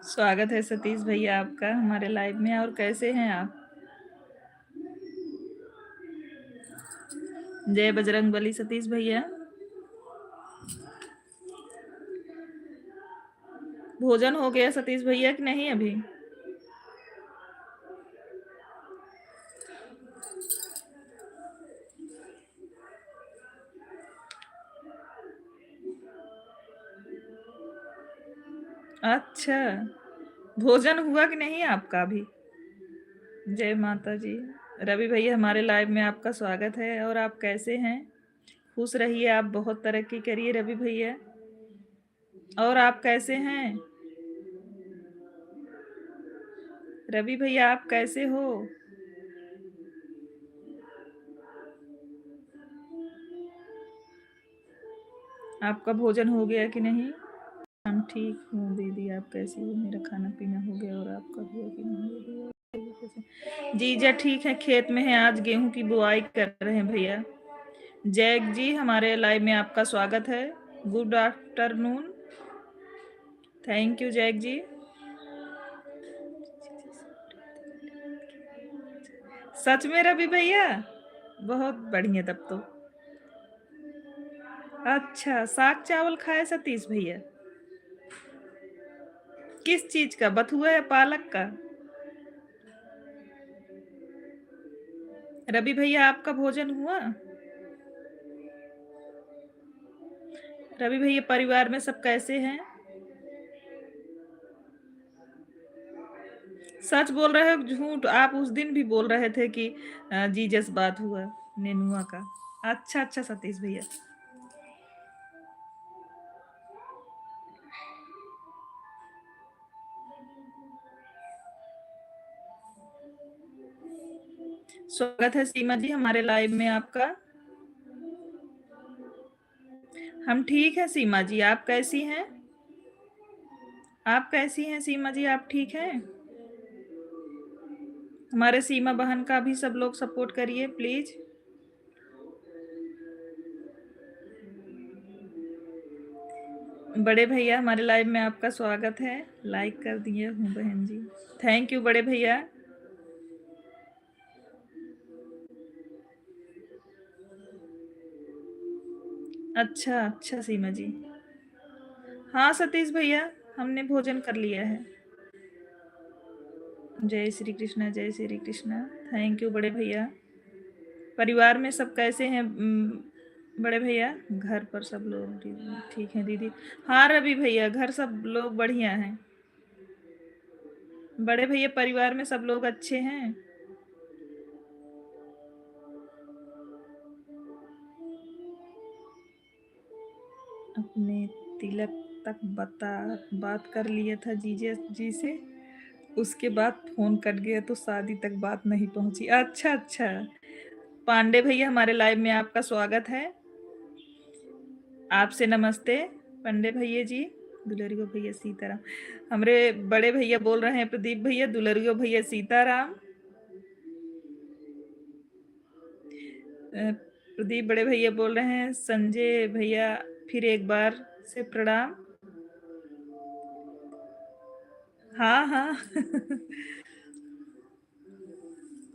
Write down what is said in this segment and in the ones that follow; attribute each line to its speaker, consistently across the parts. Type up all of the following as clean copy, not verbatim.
Speaker 1: स्वागत है सतीश भैया आपका हमारे लाइव में। और कैसे हैं आप? जय बजरंगबली सतीश भैया। भोजन हो गया सतीश भैया कि नहीं अभी? अच्छा, भोजन हुआ कि नहीं आपका अभी? जय माता जी। रवि भैया हमारे लाइव में आपका स्वागत है। और आप कैसे हैं? खुश रहिए, आप बहुत तरक्की करिए रवि भैया। और आप कैसे हैं रवि भैया, आप कैसे हो? आपका भोजन हो गया कि नहीं? हम ठीक हूँ दीदी, आप कैसी हो? मेरा खाना पीना हो गया। और आपका हुआ कि नहीं हुआ? जीजा ठीक है, खेत में है, आज गेहूं की बुआई कर रहे हैं भैया। जैक जी हमारे लाइव में आपका स्वागत है। Good afternoon. Thank you Jack ji. सच में रवि भैया, बहुत बढ़िया तब तो। अच्छा, साग चावल खाए सतीश भैया? किस चीज का, बथुआ या पालक का? रवि भैया आपका भोजन हुआ? रवि भैया परिवार में सब कैसे हैं? सच बोल रहे हो झूठ? आप उस दिन भी बोल रहे थे कि जीजस बात हुआ नेनुआ का। अच्छा अच्छा सतीश भैया। स्वागत है सीमा जी हमारे लाइव में आपका। हम ठीक है सीमा जी, आप कैसी हैं? आप कैसी हैं सीमा जी, आप ठीक हैं? हमारे सीमा बहन का भी सब लोग सपोर्ट करिए प्लीज। बड़े भैया हमारे लाइव में आपका स्वागत है। लाइक कर दिए हूँ बहन जी। थैंक यू बड़े भैया। अच्छा अच्छा सीमा जी। हाँ सतीश भैया, हमने भोजन कर लिया है। जय श्री कृष्णा, जय श्री कृष्णा। थैंक यू बड़े भैया। परिवार में सब कैसे हैं बड़े भैया? घर पर सब लोग ठीक हैं दीदी? हाँ रवि भैया, घर सब लोग बढ़िया हैं। बड़े भैया परिवार में सब लोग अच्छे हैं? अपने तिलक तक बात कर लिया था जीजे जी से, उसके बाद फोन कट गया तो शादी तक बात नहीं पहुंची। अच्छा अच्छा। पांडे भैया हमारे लाइव में आपका स्वागत है। आपसे नमस्ते पांडे भैया जी। दुलरियो भैया सीताराम। हमारे बड़े भैया बोल रहे हैं प्रदीप भैया, दुलरियो भैया सीताराम। प्रदीप बड़े भैया बोल रहे हैं संजय भैया फिर एक बार से प्रणाम। हाँ हाँ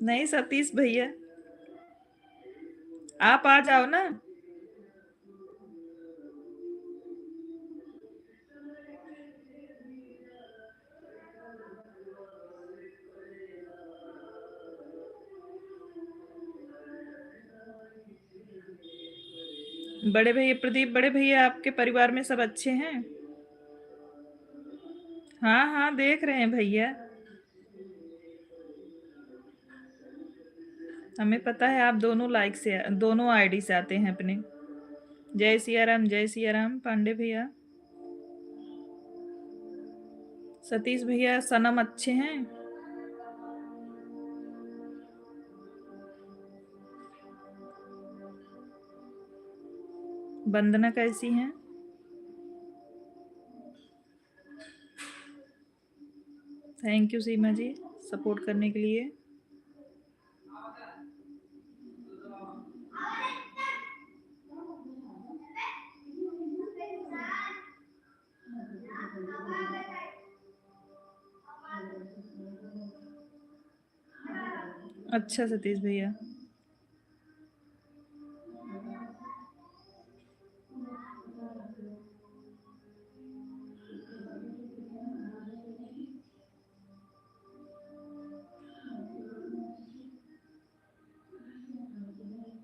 Speaker 1: नहीं सतीश भैया, आप आ जाओ ना। बड़े भैया प्रदीप, बड़े भैया आपके परिवार में सब अच्छे हैं? हाँ हाँ, देख रहे हैं भैया। हमें पता है आप दोनों लाइक से, दोनों आईडी से आते हैं अपने। जय सिया राम, जय सिया राम पांडे भैया। सतीश भैया सनम अच्छे हैं? वंदना कैसी हैं? Thank you Seema ji support करने के लिए। अच्छा सतीश भैया।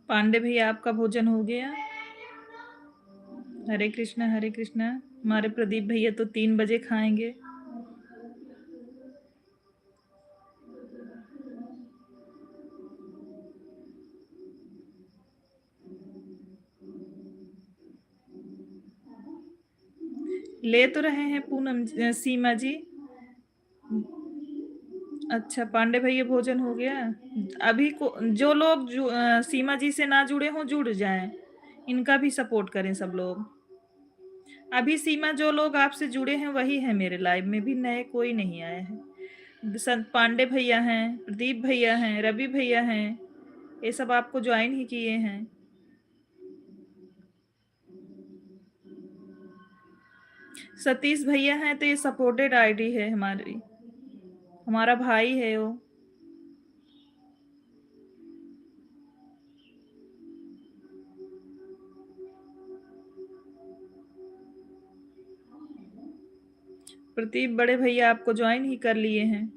Speaker 1: पांडे भैया आपका भोजन हो गया? हरे कृष्णा हरे कृष्णा। हमारे प्रदीप भैया तो 3 बजे खाएंगे। ले तो रहे हैं पूनम सीमा जी। अच्छा पांडे भैया भोजन हो गया। अभी को जो लोग सीमा जी से ना जुड़े हों जुड़ जाएं, इनका भी सपोर्ट करें सब लोग। अभी सीमा जो लोग आपसे जुड़े हैं वही है मेरे लाइव में, भी नए कोई नहीं आए हैं। संत पांडे भैया हैं, प्रदीप भैया हैं, रवि भैया हैं, ये सब आपको ज्वाइन ही किए हैं। सतीश भैया हैं तो ये सपोर्टेड आईडी है हमारी, हमारा भाई है वो। प्रदीप बड़े भैया आपको ज्वाइन ही कर लिए हैं।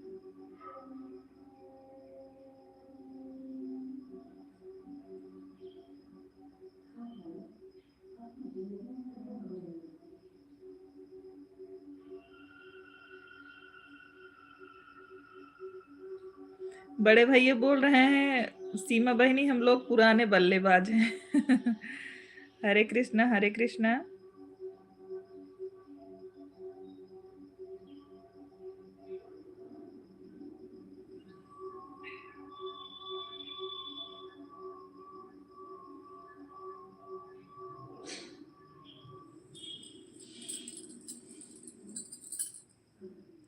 Speaker 1: बड़े भैया बोल रहे हैं सीमा बहनी हम लोग पुराने बल्लेबाज हैं। हरे कृष्णा हरे कृष्णा।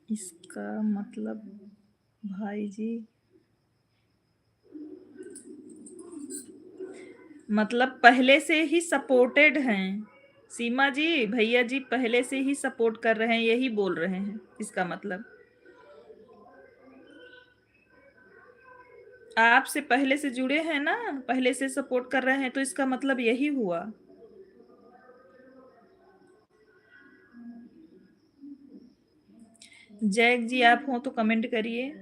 Speaker 1: इसका मतलब भाई जी, मतलब पहले से ही सपोर्टेड हैं सीमा जी। भैया जी पहले से ही सपोर्ट कर रहे हैं, यही बोल रहे हैं इसका मतलब। आपसे पहले से जुड़े हैं ना, पहले से सपोर्ट कर रहे हैं, तो इसका मतलब यही हुआ। जैक जी आप हो तो कमेंट करिए।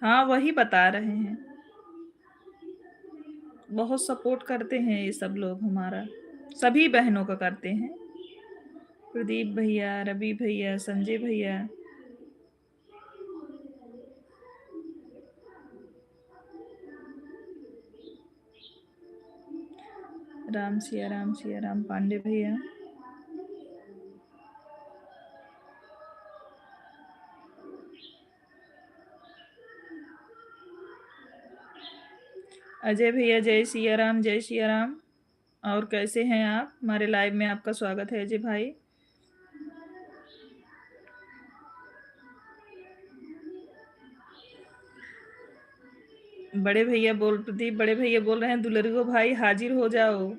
Speaker 1: हाँ वही बता रहे हैं, बहुत सपोर्ट करते हैं ये सब लोग हमारा, सभी बहनों का करते हैं। प्रदीप भैया, रवि भैया, संजय भैया। राम सिया राम पांडे भैया। अजय भैया जय सिया राम, जय सिया राम। और कैसे हैं आप? हमारे लाइव में आपका स्वागत है अजय भाई। बड़े भैया बोल प्रदीप बड़े भैया बोल रहे हैं दुलरुओ भाई हाजिर हो जाओ।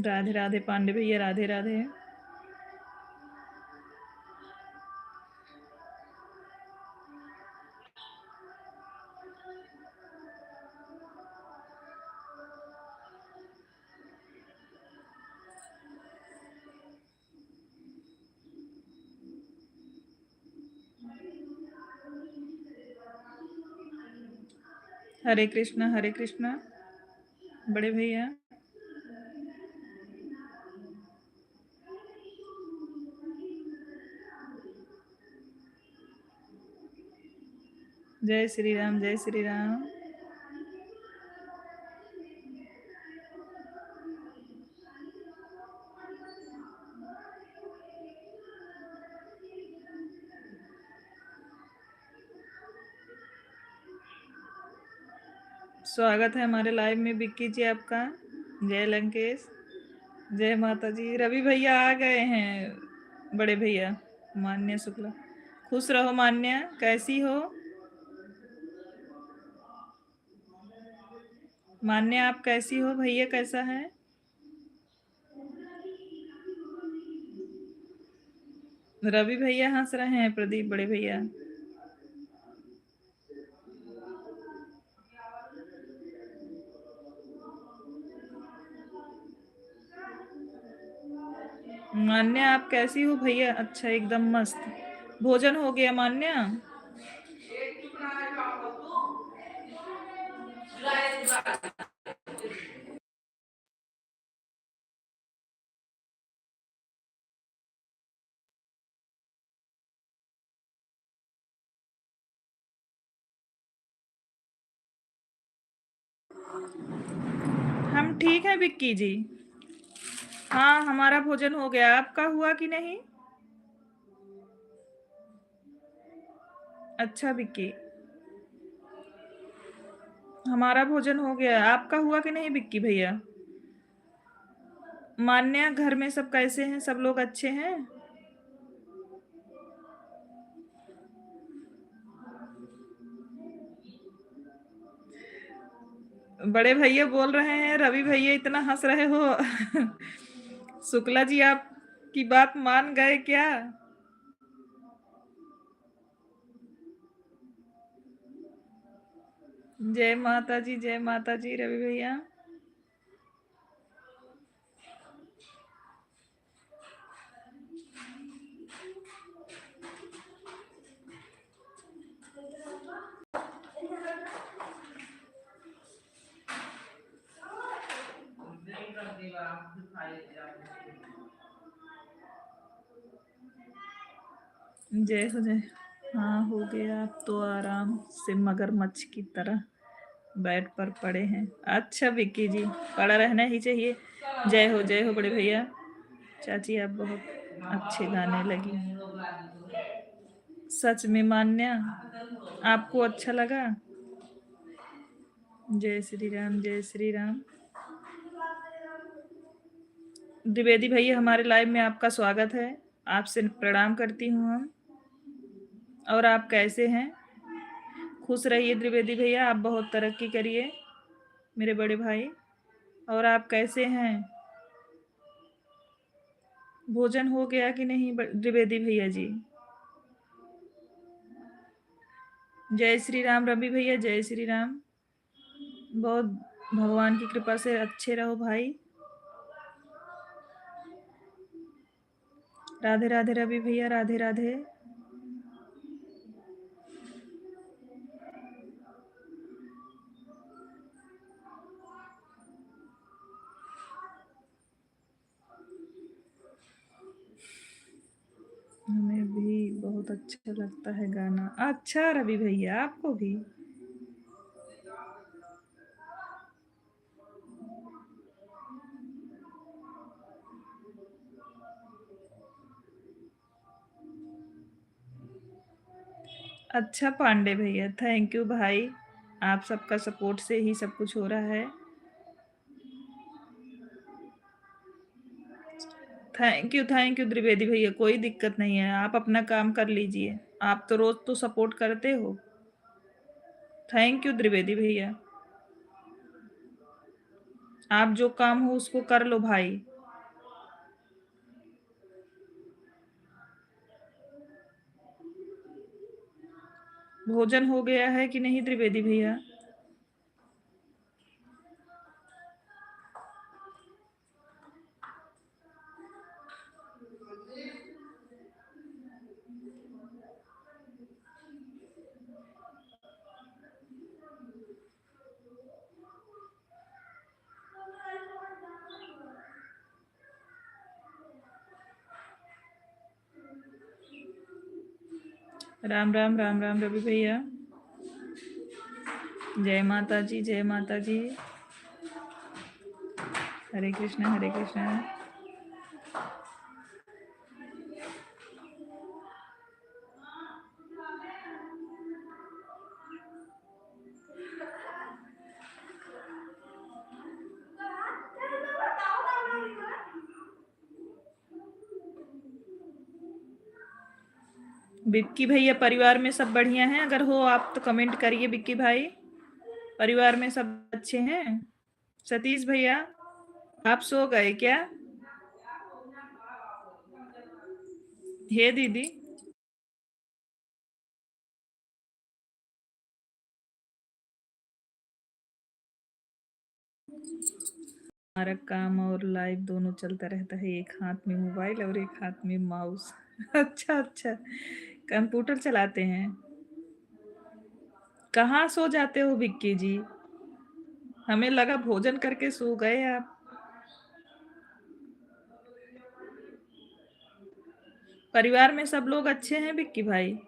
Speaker 1: राधे राधे पांडे भैया, राधे राधे। हरे कृष्णा बड़े भैया। जय श्री राम, जय श्री राम। स्वागत है हमारे लाइव में विक्की जी आपका। जय लंकेश, जय माता जी। रवि भैया आ गए हैं, बड़े भैया मान्या शुक्ला। खुश रहो मान्या, कैसी हो मान्या? आप कैसी हो? भैया कैसा है? रवि भैया हंस रहे हैं, प्रदीप बड़े भैया। मान्या आप कैसी हो भैया? अच्छा, एकदम मस्त। भोजन हो गया मान्या? हम ठीक हैं विक्की जी। हाँ, हमारा भोजन हो गया, आपका हुआ कि नहीं? अच्छा विक्की, हमारा भोजन हो गया, आपका हुआ कि नहीं विक्की भैया? मान्या घर में सब कैसे हैं? सब लोग अच्छे हैं? बड़े भैया बोल रहे हैं, रवि भैया इतना हंस रहे हो। शुक्ला जी आप की बात मान गए क्या? जय माता जी, जय माता जी रवि भैया। जय हो जय। हाँ हो गया, आप तो आराम से मगरमच्छ की तरह बेड पर पड़े हैं। अच्छा विक्की जी, पड़ा रहना ही चाहिए। जय हो बड़े भैया। चाची आप बहुत अच्छे गाने लगी। सच में मान्या, आपको अच्छा लगा? जय श्री राम, जय श्री राम। द्विवेदी भैया हमारे लाइव में आपका स्वागत है, आपसे प्रणाम करती हूँ हम। और आप कैसे हैं? खुश रहिए द्विवेदी भैया, आप बहुत तरक्की करिए मेरे बड़े भाई। और आप कैसे हैं? भोजन हो गया कि नहीं द्विवेदी भैया जी? जय श्री राम रवि भैया, जय श्री राम। बहुत भगवान की कृपा से अच्छे रहो भाई। राधे राधे रवि भैया, राधे राधे। हमें भी बहुत अच्छा लगता है गाना। अच्छा रवि भैया, आपको भी? अच्छा पांडे भैया, थैंक यू भाई, आप सबका सपोर्ट से ही सब कुछ हो रहा है। थैंक यू द्विवेदी भैया, कोई दिक्कत नहीं है, आप अपना काम कर लीजिए, आप तो रोज तो सपोर्ट करते हो। थैंक यू द्विवेदी भैया, आप जो काम हो उसको कर लो भाई। भोजन हो गया है कि नहीं त्रिवेदी भैया? राम राम राम राम रवि भैया। जय माता जी, जय माता जी। हरे कृष्ण हरे कृष्ण। बिक्की भैया, परिवार में सब बढ़िया हैं? अगर हो आप तो कमेंट करिए बिक्की भाई। परिवार में सब अच्छे हैं? सतीश भैया, आप सो गए क्या? हे दीदी। हमारा काम और लाइव दोनों चलता रहता है, एक हाथ में मोबाइल और एक हाथ में माउस। अच्छा अच्छा, कंप्यूटर चलाते हैं। कहाँ सो जाते हो बिक्की जी? हमें लगा भोजन करके सो गए आप। परिवार में सब लोग अच्छे हैं बिक्की भाई?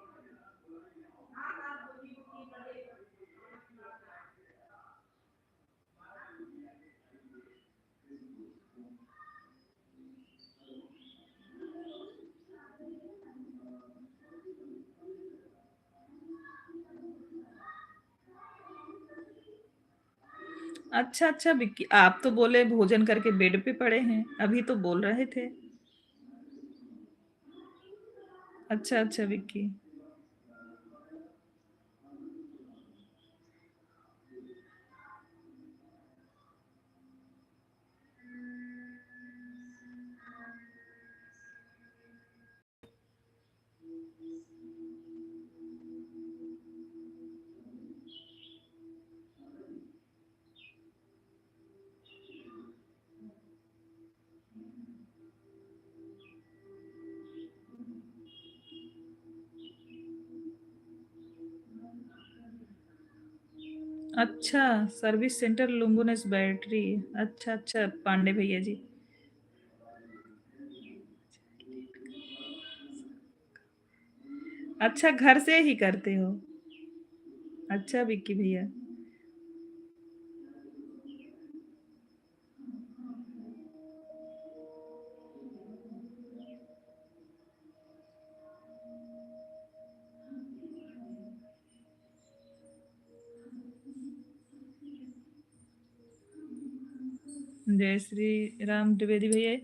Speaker 1: अच्छा अच्छा बिक्की, आप तो बोले भोजन करके बेड पे पड़े हैं, अभी तो बोल रहे थे। अच्छा अच्छा विक्की। अच्छा, सर्विस सेंटर लुम्बिनस बैटरी। अच्छा अच्छा पांडे भैया जी। अच्छा, घर से ही करते हो? अच्छा विक्की भैया। जय श्री राम द्विवेदी भैया।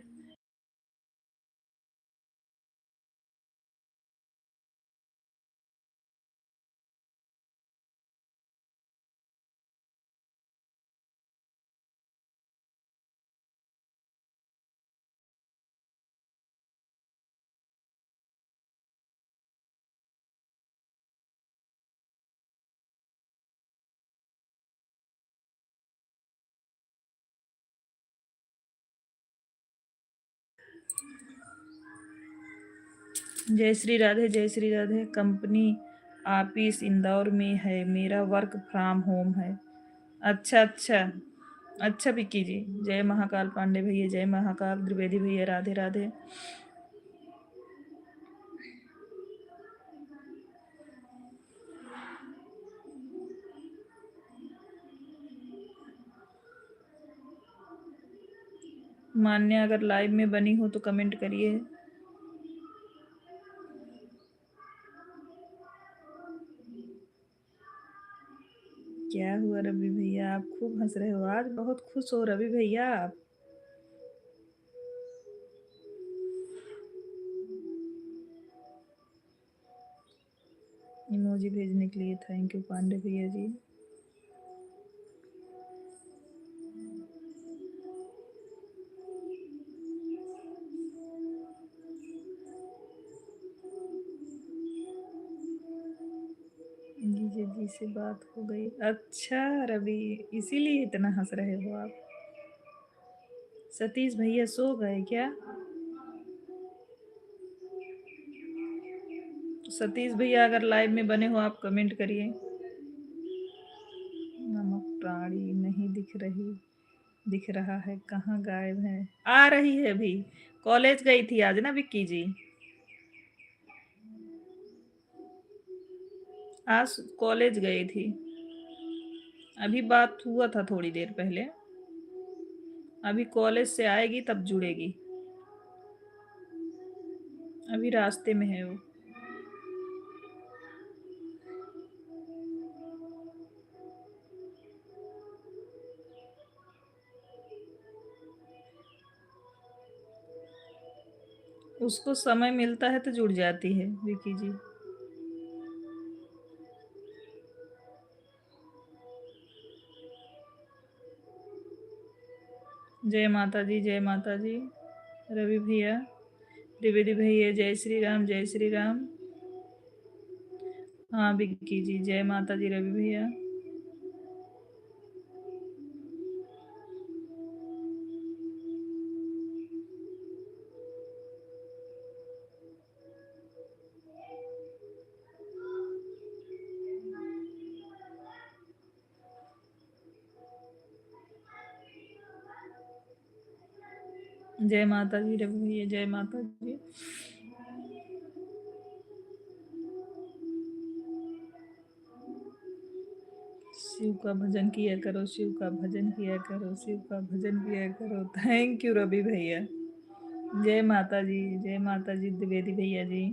Speaker 1: जय श्री राधे, जय श्री राधे। कंपनी ऑफिस इंदौर में है, मेरा वर्क फ्रॉम होम है। अच्छा अच्छा। अच्छा विक्की जी। जय महाकाल पांडे भैया, जय महाकाल द्विवेदी भैया, राधे राधे। मान्या अगर लाइव में बनी हो तो कमेंट करिए। क्या हुआ रवि भैया, आप खूब हंस रहे हो आज, बहुत खुश हो रवि भैया आप। इमोजी भेजने के लिए थैंक यू पांडे भैया जी। जी से बात हो गई। अच्छा रवि, इसीलिए इतना हंस रहे हो आप। सतीश भैया सो गए क्या? सतीश भैया अगर लाइव में बने हो आप कमेंट करिए। नमक प्राणी नहीं दिख रही, दिख रहा है, कहाँ गायब है? आ रही है अभी। कॉलेज गई थी आज ना विक्की जी, आज कॉलेज गई थी। अभी बात हुआ था थोड़ी देर पहले, अभी कॉलेज से आएगी तब जुड़ेगी। अभी रास्ते में है वो। उसको समय मिलता है तो जुड़ जाती है विकी जी। जय माता जी, जय माता जी। रवि भैया, द्विवेदी भैया, जय श्री राम, जय श्री राम। हाँ विक्की जी, जय माता जी रवि भैया। जय माता जी रवि भैया, जय माता जी। शिव का भजन किया करो, शिव का भजन किया करो, शिव का भजन किया करो। थैंक यू रवि भैया। जय माता जी, जय माता जी द्विवेदी भैया जी।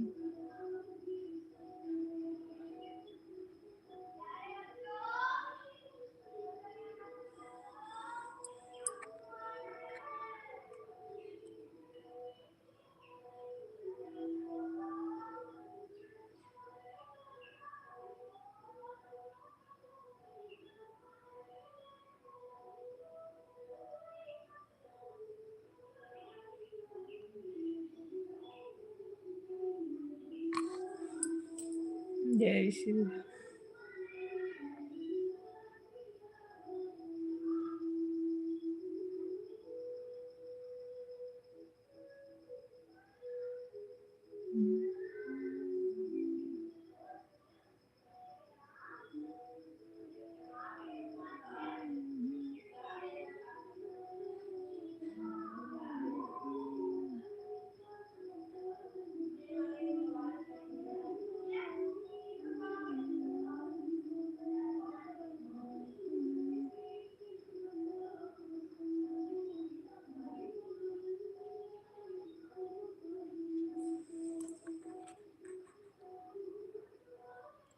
Speaker 1: जय श्री राम।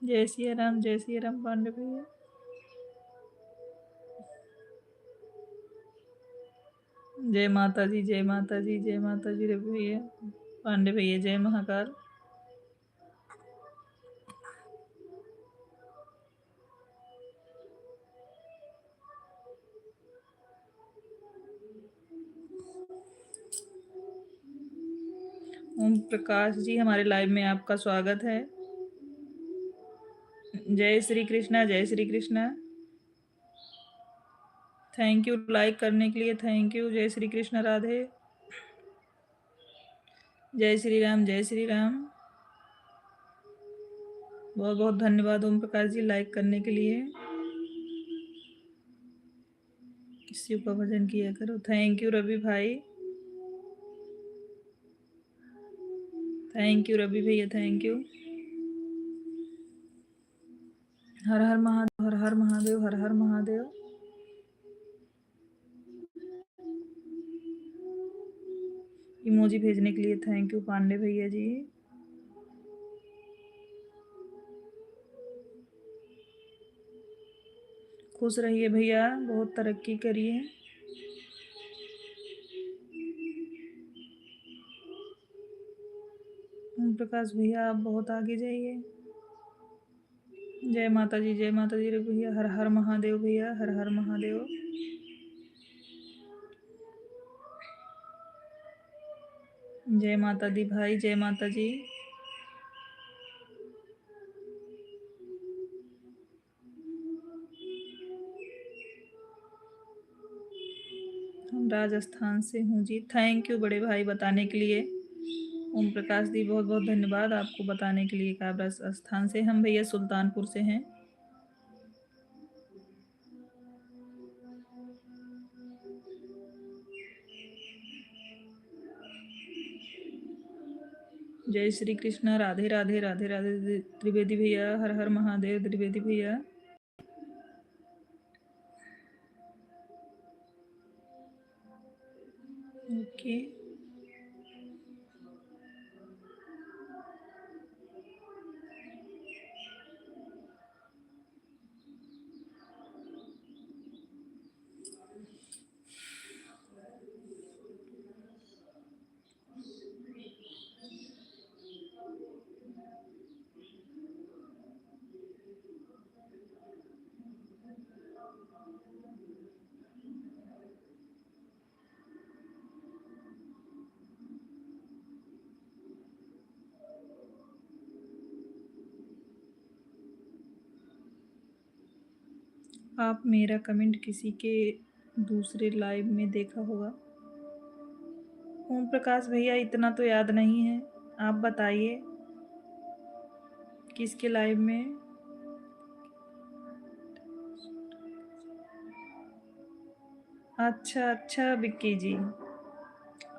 Speaker 1: जय सिया राम, जय सिया राम पांडे भैया। जय माता जी, जय माता जी, जय माता जी रवि भैया, पांडे भैया, जय महाकाल। ओम प्रकाश जी, हमारे लाइव में आपका स्वागत है। जय श्री कृष्णा, जय Shri Krishna. Thank you like करने के लिए, थैंक यू। जय श्री कृष्ण राधे। जय श्री राम, जय श्री राम। बहुत बहुत धन्यवाद ओम प्रकाश जी लाइक करने के लिए। शिव का भजन किया करो। थैंक यू रवि भाई, थैंक यू रवि भैया, thank you. Her her Mahadev, her her Mahadev, her her Mahadev. Emoji भेजने के लिए थैंक यू पांडे भैया जी। खुश रहिए भैया, बहुत तरक्की करिए। ओम प्रकाश भैया आप बहुत आगे जाइए। जय माता जी, जय माता जी रे भैया। हर हर महादेव भैया, हर हर महादेव। जय माता दी भाई, जय माता जी। राजस्थान से हूँ जी। थैंक यू बड़े भाई बताने के लिए। ओम प्रकाश दी बहुत बहुत धन्यवाद आपको बताने के लिए कि आप राजस्थान से। हम भैया सुल्तानपुर से हैं। जय श्री कृष्णा। राधे राधे राधे राधे त्रिवेदी भैया। हर हर महादेव त्रिवेदी भैया। ओके। आप मेरा कमेंट किसी के दूसरे लाइव में देखा होगा। ओम प्रकाश भैया इतना तो याद नहीं है, आप बताइए किसके लाइव में। अच्छा अच्छा विक्की जी,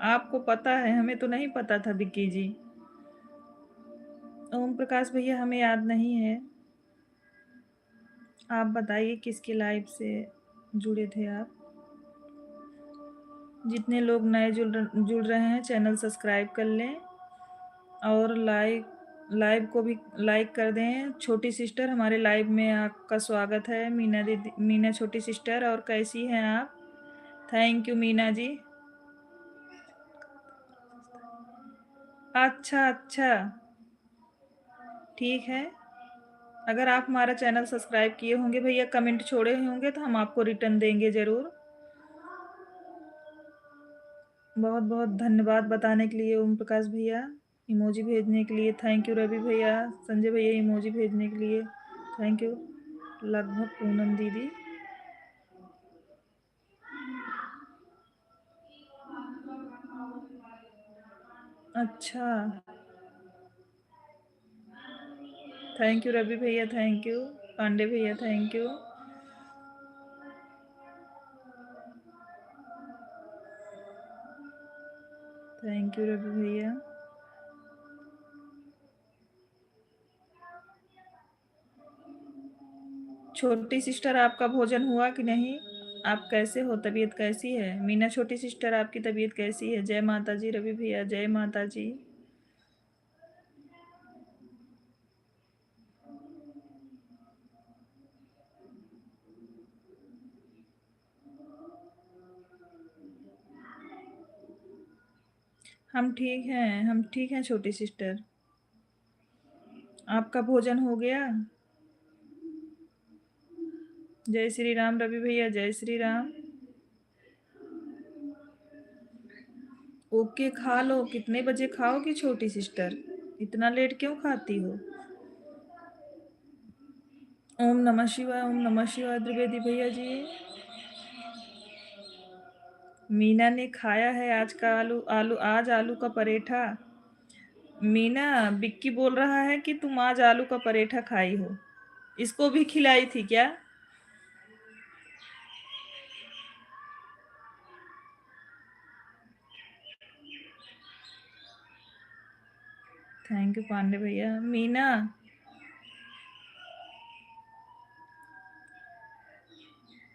Speaker 1: आपको पता है, हमें तो नहीं पता था विक्की जी। ओम प्रकाश भैया हमें याद नहीं है, आप बताइए किसके लाइव से जुड़े थे आप। जितने लोग नए जुड़ रहे हैं चैनल सब्सक्राइब कर लें और लाइव को भी लाइक कर दें। छोटी सिस्टर हमारे लाइव में आपका स्वागत है। मीना दीदी, मीना छोटी सिस्टर, और कैसी हैं आप। Thank you Meena ji. अच्छा अच्छा ठीक है, अगर आप हमारा चैनल सब्सक्राइब किए होंगे भैया, कमेंट छोड़े होंगे तो हम आपको रिटर्न देंगे ज़रूर। बहुत बहुत धन्यवाद बताने के लिए ओम प्रकाश भैया। इमोजी भेजने के लिए थैंक यू। रवि भैया, संजय भैया इमोजी भेजने के लिए थैंक यू। लगभग पूनम दीदी। अच्छा थैंक यू रवि भैया, थैंक यू। पांडे भैया thank you. Thank you Ravi भैया। छोटी सिस्टर आपका भोजन हुआ कि नहीं, आप कैसे हो, तबीयत कैसी है। मीना छोटी सिस्टर आपकी तबीयत कैसी है। जय माता जी रवि भैया, जय माता जी। हम ठीक हैं, हम ठीक हैं छोटी सिस्टर। आपका भोजन हो गया। जय श्री राम रवि भैया, जय श्री राम। ओके खा लो। कितने बजे खाओगी छोटी सिस्टर, इतना लेट क्यों खाती हो। ओम नमः शिवाय, ओम नमः शिवाय द्विवेदी भैया जी। मीना ने खाया है आज का आलू आलू आज आलू का पराठा। मीना, बिक्की बोल रहा है कि तुम आज आलू का पराठा खाई हो, इसको भी खिलाई थी क्या। थैंक यू पांडे भैया। मीना,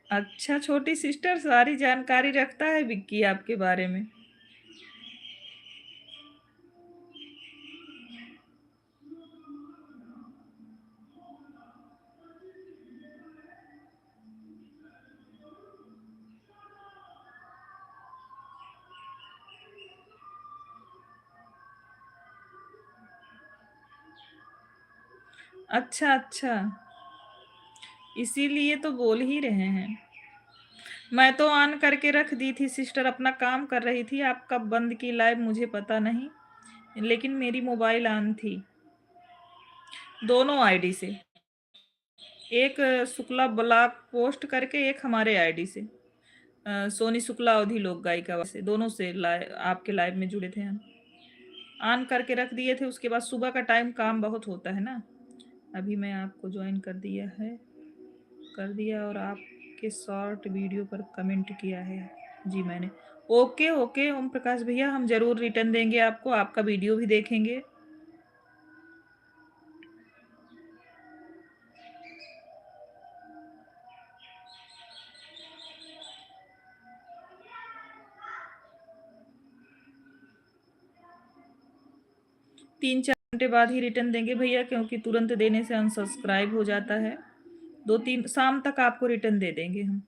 Speaker 1: अच्छा छोटी सिस्टर सारी जानकारी रखता है विक्की आपके बारे में। अच्छा अच्छा, इसीलिए तो बोल ही रहे हैं। मैं तो ऑन करके रख दी थी सिस्टर, अपना काम कर रही थी। आप कब बंद की लाइव मुझे पता नहीं, लेकिन मेरी मोबाइल ऑन थी दोनों आईडी से। एक शुक्ला ब्लॉग पोस्ट करके, एक हमारे आईडी से। सोनी शुक्ला अवधि लोक गायिका से, दोनों से आपके लाइव में जुड़े थे हम। ऑन करके रख दिए थे, उसके बाद सुबह का टाइम काम बहुत होता है ना। अभी मैं आपको ज्वाइन कर दिया है, कर दिया, और आपके शॉर्ट वीडियो पर कमेंट किया है जी मैंने। ओके ओके ओम प्रकाश भैया, हम जरूर रिटर्न देंगे आपको, आपका वीडियो भी देखेंगे। तीन चार घंटे बाद ही रिटर्न देंगे भैया, क्योंकि तुरंत देने से अनसब्सक्राइब हो जाता है। 2-3 शाम तक आपको रिटर्न दे देंगे हम।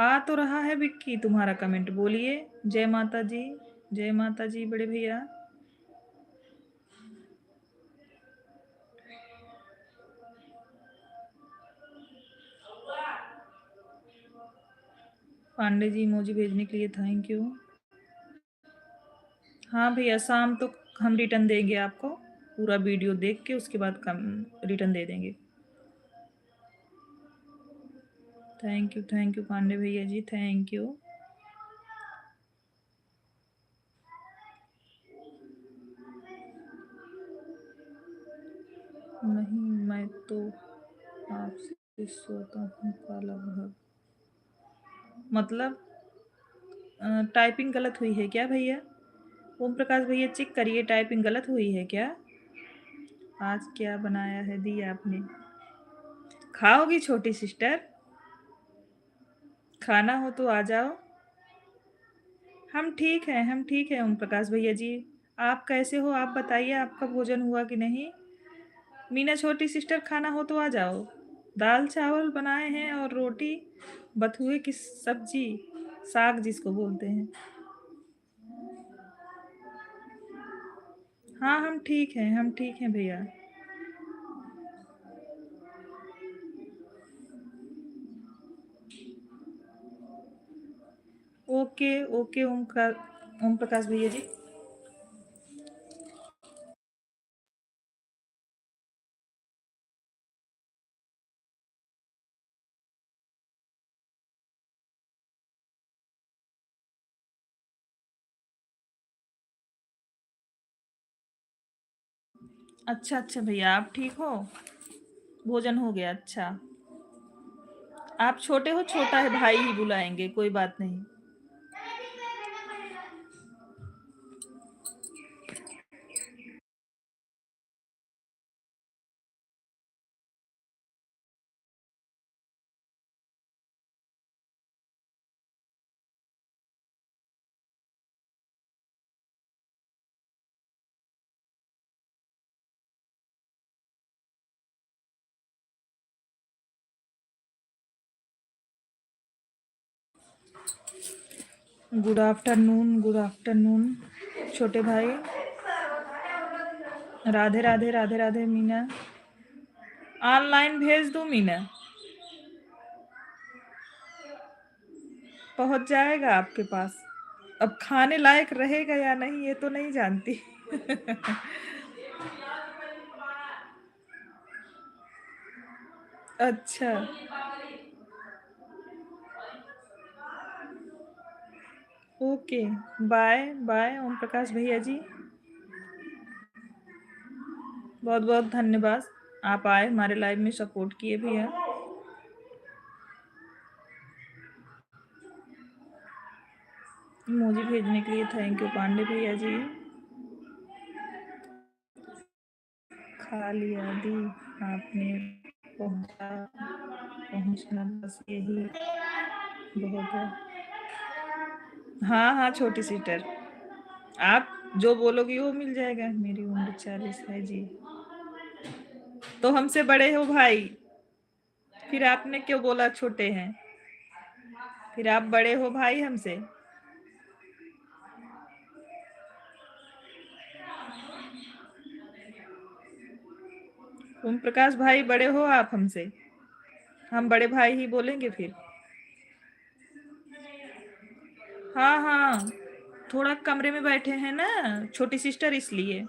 Speaker 1: आ तो रहा है विक्की तुम्हारा कमेंट, बोलिए। जय माता जी, जय माता जी बड़े भैया। पांडे जी इमोजी भेजने के लिए थैंक यू। हाँ भैया, शाम तो हम रिटर्न देंगे आपको, पूरा वीडियो देख के उसके बाद कम रिटर्न दे देंगे। थैंक यू पांडे भैया जी, थैंक यू। नहीं, मैं तो आपसे सोता हूँ काला भग, मतलब टाइपिंग गलत हुई है क्या भैया? ओम प्रकाश भैया चेक करिए, टाइपिंग गलत हुई है क्या? आज क्या बनाया है दी आपने? खाओगी छोटी सिस्टर? खाना हो तो आ जाओ। हम ठीक हैं, हम ठीक हैं ओम प्रकाश भैया जी। आप कैसे हो, आप बताइए, आपका भोजन हुआ कि नहीं? मीना छोटी सिस्टर, खाना हो तो आ जाओ। दाल चावल बनाए हैं और रोटी, बथुए की सब्जी, साग जिसको बोलते हैं। हाँ हम ठीक हैं, हम ठीक हैं भैया। ओके ओके ओम प्रकाश भैया जी। अच्छा अच्छा भैया, आप ठीक हो? भोजन हो गया, अच्छा। आप छोटे हो, छोटा है भाई ही बुलाएंगे, कोई बात नहीं। गुड आफ्टरनून, गुड आफ्टरनून छोटे भाई। राधे राधे राधे राधे मीना। ऑनलाइन भेज दो मीना, पहुंच जाएगा आपके पास। अब खाने लायक रहेगा या नहीं ये तो नहीं जानती। अच्छा, okay, bye bye Om Prakash भैया जी, बहुत बहुत धन्यवाद। आप आए हमारे लाइव में, सपोर्ट किए भैया। इमोजी भेजने के लिए थैंक यू पांडे भैया जी। खा लिया दी आपने, पहुंचा पहुंचना बस यही बहुत है। हाँ हाँ छोटी सीटर, आप जो बोलोगी वो मिल जाएगा। मेरी उम्र 40 है जी। तो हमसे बड़े हो भाई, फिर आपने क्यों बोला छोटे हैं? फिर आप बड़े हो भाई हमसे। ओम प्रकाश भाई बड़े हो आप हमसे, हम बड़े भाई ही बोलेंगे फिर। हाँ हाँ, थोड़ा कमरे में बैठे हैं ना छोटी सिस्टर, इसलिए।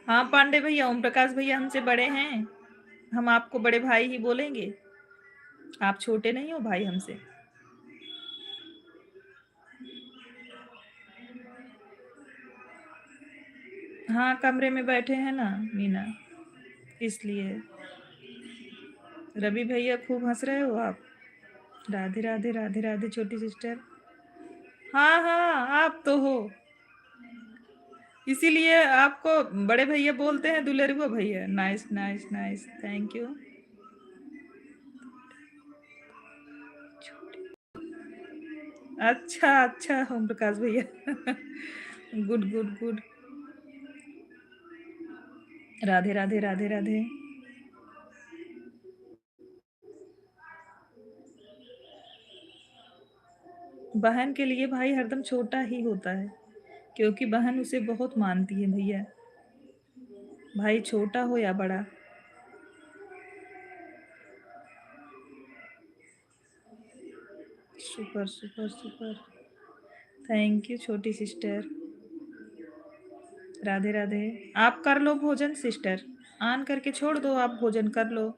Speaker 1: हाँ पांडे भैया, ओम प्रकाश भैया हमसे बड़े हैं, हम आपको बड़े भाई ही बोलेंगे। आप छोटे नहीं हो भाई हमसे। हाँ कमरे में बैठे हैं ना मीना, इसलिए। रवि भैया खूब हंस रहे हो आप। राधे राधे राधे राधे छोटी सिस्टर। हाँ हाँ आप तो हो, इसीलिए आपको बड़े भैया बोलते हैं, दुलरुआ भैया। Nice nice nice, thank you. अच्छा अच्छा ओम प्रकाश भैया good good good. Radhe Radhe Radhe Radhe. बहन के लिए भाई हरदम छोटा ही होता है, क्योंकि बहन उसे बहुत मानती है भैया, भाई छोटा हो या बड़ा। Super super super, thank you छोटी सिस्टर। राधे राधे। आप कर लो भोजन सिस्टर, ऑन करके छोड़ दो, आप भोजन कर लो।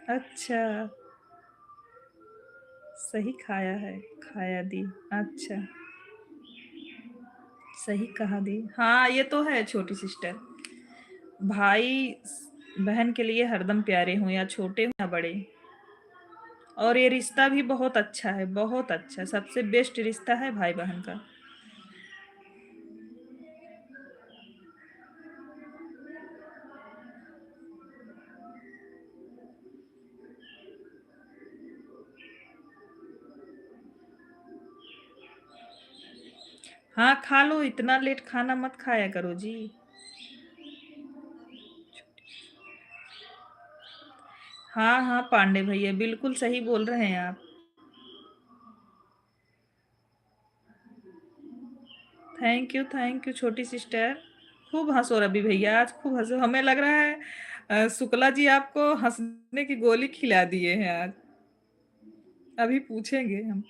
Speaker 1: अच्छा, सही खाया है, खाया दी। अच्छा, सही कहा दी। हाँ ये तो है छोटी सिस्टर, भाई बहन के लिए हरदम प्यारे हों, या छोटे हों या बड़े। और ये रिश्ता भी बहुत अच्छा है, बहुत अच्छा, सबसे बेस्ट रिश्ता है भाई बहन का। हाँ खा लो, इतना लेट खाना मत खाया करो जी। हाँ हाँ पांडे भैया बिल्कुल सही बोल रहे हैं आप। थैंक यू छोटी सिस्टर। खूब हंसो रवि भैया, आज खूब हंसो, हमें लग रहा है शुक्ला जी आपको हंसने की गोली खिला दिए हैं आज। अभी पूछेंगे हम।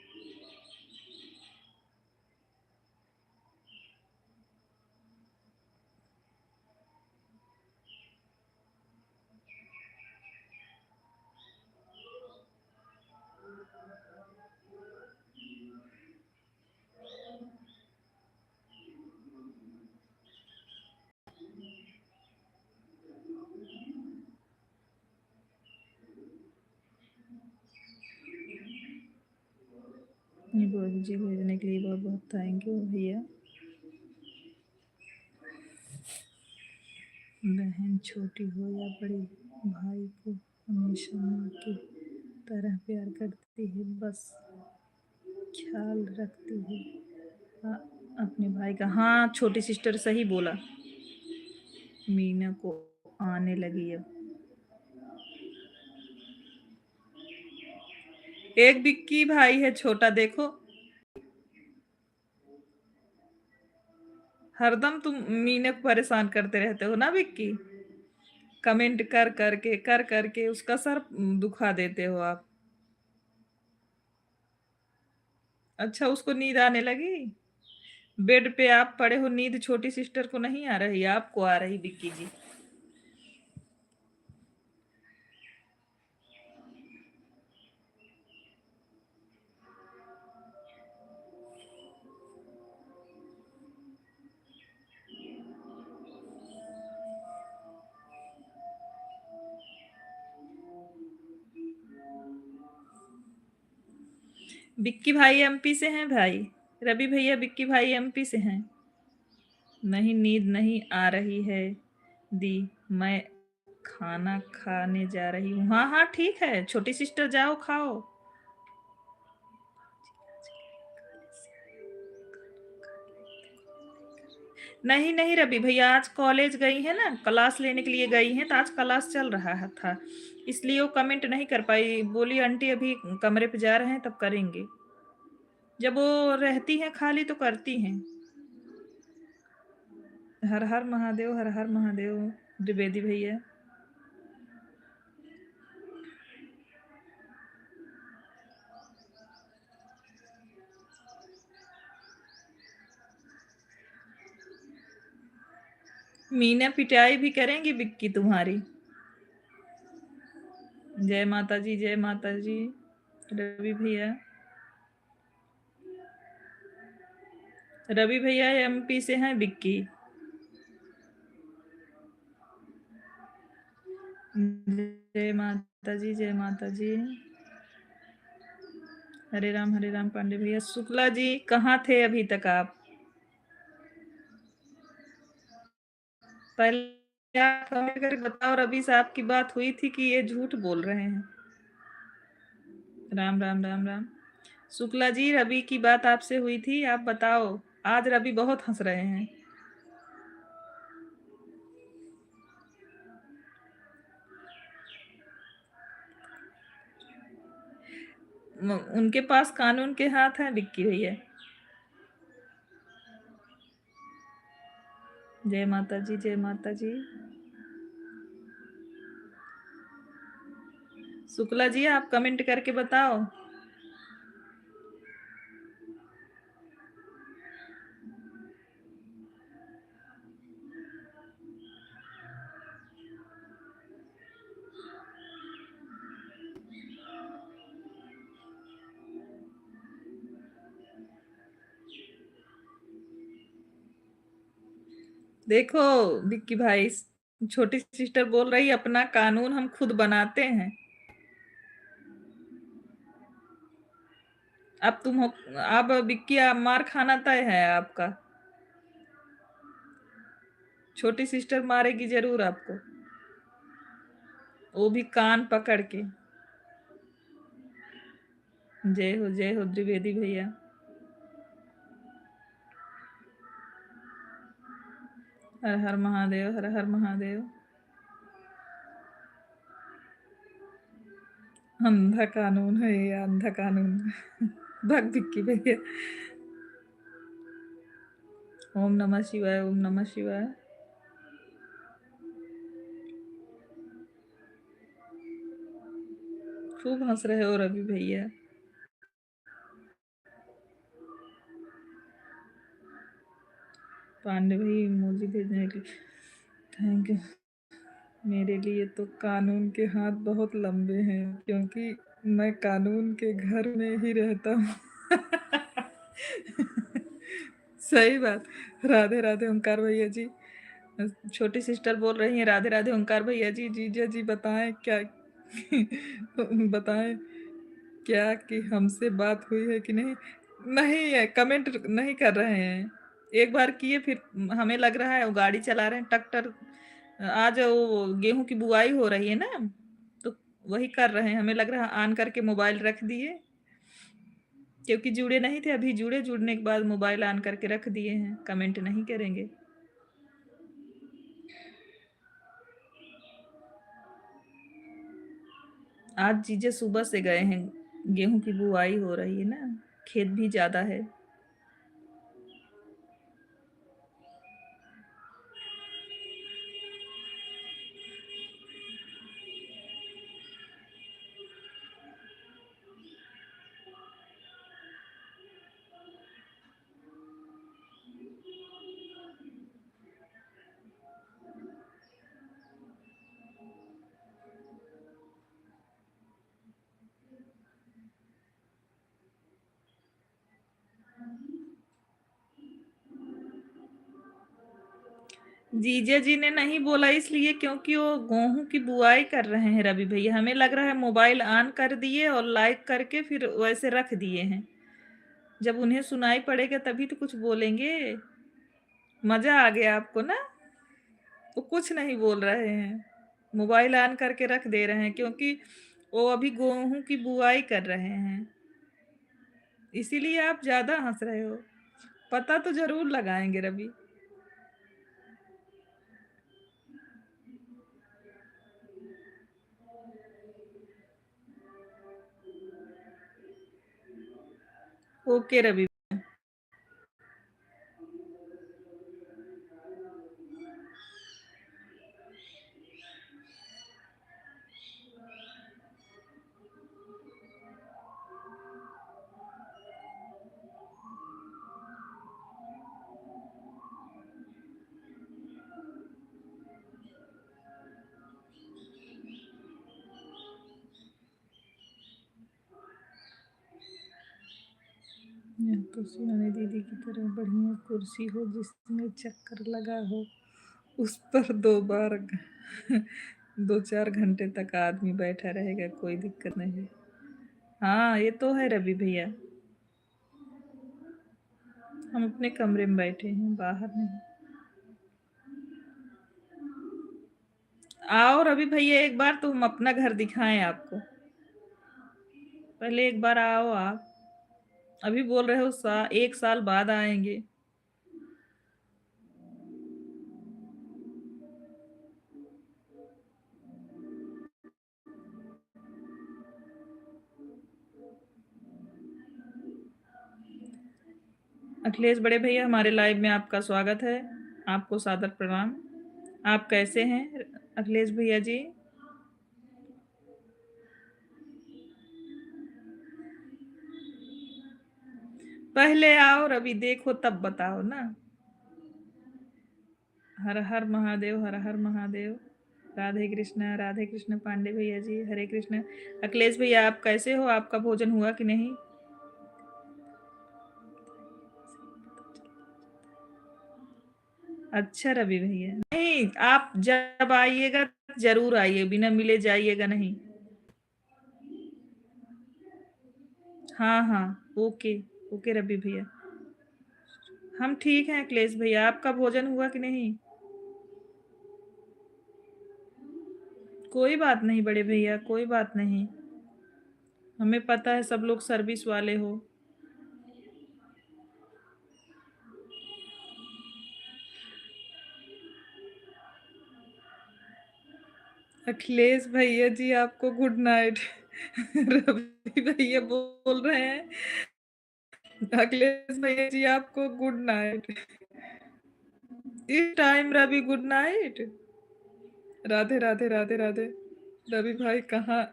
Speaker 1: जी भेजने के लिए बहुत बहुत थैंक यू भैया। बहन छोटी हो या बड़ी, भाई को हमेशा माँ की तरह प्यार करती है, बस ख्याल रखती है। हाँ, अपने भाई का। हाँ छोटी सिस्टर सही बोला। मीना को आने लगी अब। एक बिक्की भाई है छोटा, देखो हरदम तुम मीना को परेशान करते रहते हो ना बिक्की, कमेंट कर करके उसका सर दुखा देते हो आप। अच्छा उसको नींद आने लगी, बेड पे आप पड़े हो, नींद छोटी सिस्टर को नहीं आ रही, आपको आ रही बिक्की जी। बिक्की भाई एमपी से हैं भाई, रवि भैया बिक्की भाई एमपी से हैं। नहीं नींद नहीं आ रही है दी, मैं खाना खाने जा रही हूँ। हाँ हाँ ठीक है छोटी सिस्टर, जाओ खाओ। नहीं नहीं रवि भैया आज कॉलेज गई है ना, क्लास लेने के लिए गई हैं, तो आज क्लास चल रहा है था, इसलिए वो कमेंट नहीं कर पाई, बोली आंटी अभी कमरे पे जा रहे हैं तब करेंगे। जब वो रहती हैं खाली तो करती हैं। हर हर महादेव, हर हर महादेव द्विवेदी भैया। मीना पिटाई भी करेंगी बिक्की तुम्हारी। जय माता जी, जय माता जी। रवि भैया, रवि भैया एमपी से हैं बिक्की। जय माता जी, जय माता जी। हरे राम पांडे भैया। शुक्ला जी कहाँ थे अभी तक आप? पहले आप कमेंट करके बताओ, रवि साहब की बात हुई थी कि ये झूठ बोल रहे हैं? राम राम राम राम। शुक्ला जी रवि की बात आपसे हुई थी, आप बताओ। आज रवि बहुत हंस रहे हैं। उनके पास कानून के हाथ हैं बिक्की भैया। जय माता जी, जय माता जी। शुक्ला जी आप कमेंट करके बताओ। देखो बिक्की भाई, छोटी सिस्टर बोल रही अपना कानून हम खुद बनाते हैं। अब तुम हो, अब बिक्की आप मार खाना तय है आपका। छोटी सिस्टर मारेगी जरूर आपको, वो भी कान पकड़ के। जय हो द्विवेदी भैया। हर हर महादेव, हर हर महादेव। अंधा कानून है ये, अंधा कानून। भग बिक्की भैया। ओम नमः शिवाय, ओम नमः शिवाय। खूब हंस रहे हो रवि भैया। पांडे भाई इमोजी भेजने के लिए थैंक यू। मेरे लिए तो कानून के हाथ बहुत लंबे हैं, क्योंकि मैं कानून के घर में ही रहता हूँ। सही बात। राधे राधे ओंकार भैया जी। छोटी सिस्टर बोल रही है राधे राधे ओंकार भैया जी। जीजा जी बताएं क्या बताएं क्या कि हमसे बात हुई है कि नहीं? नहीं है, कमेंट नहीं कर रहे हैं। एक बार किए फिर हमें लग रहा है वो गाड़ी चला रहे हैं ट्रैक्टर। आज वो गेहूं की बुआई हो रही है ना, तो वही कर रहे हैं। हमें लग रहा है ऑन करके मोबाइल रख दिए, क्योंकि जुड़े नहीं थे। अभी जुड़े, जुड़ने के बाद मोबाइल ऑन करके रख दिए हैं। कमेंट नहीं करेंगे। आज जीजे सुबह से गए हैं, गेहूं की बुआई हो रही है ना, खेत भी ज्यादा है। जीजा जी ने नहीं बोला इसलिए क्योंकि वो गेहूं की बुआई कर रहे हैं रवि भैया। हमें लग रहा है मोबाइल ऑन कर दिए और लाइक करके फिर वैसे रख दिए हैं। जब उन्हें सुनाई पड़ेगा तभी तो कुछ बोलेंगे। मजा आ गया आपको ना? वो कुछ नहीं बोल रहे हैं, मोबाइल ऑन करके रख दे रहे हैं, क्योंकि वो अभी गेहूं की बुआई कर रहे हैं। इसीलिए आप ज्यादा हंस रहे हो। पता तो जरूर लगाएंगे रवि। ओके रवि। तो सुनाने दीदी की तरह बढ़िया कुर्सी हो जिसमें चक्कर लगा हो, उस पर 2 बार 2-4 घंटे तक आदमी बैठा रहेगा, कोई दिक्कत नहीं। हाँ ये तो है रवि भैया, हम अपने कमरे में बैठे हैं, बाहर नहीं। आओ रवि भैया, एक बार तो हम अपना घर दिखाएं आपको, पहले एक बार आओ आप। अभी बोल रहे हो 1 साल बाद आएंगे। अखिलेश बड़े भैया, हमारे लाइव में आपका स्वागत है, आपको सादर प्रणाम। आप कैसे हैं अखिलेश भैया जी? पहले आओ रवि, देखो तब बताओ ना। हर हर महादेव, हर हर महादेव। राधे कृष्ण पांडे भैया जी, हरे कृष्ण। अखिलेश भैया आप कैसे हो, आपका भोजन हुआ कि नहीं? अच्छा रवि भैया, नहीं आप जब आइएगा जरूर आइए, बिना मिले जाइएगा नहीं। हाँ हाँ, ओके। ओके रवि भैया, हम ठीक हैं। अखिलेश भैया आपका भोजन हुआ कि नहीं? कोई बात नहीं बड़े भैया, कोई बात नहीं, हमें पता है सब लोग सर्विस वाले हो। अखिलेश भैया जी आपको गुड नाइट। रवि भैया बोल रहे हैं अखिलेश भैया जी आपको गुड नाइट। इस time Ravi good night. Radhe Radhe Radhe Radhe. Ravi भाई कहाँ?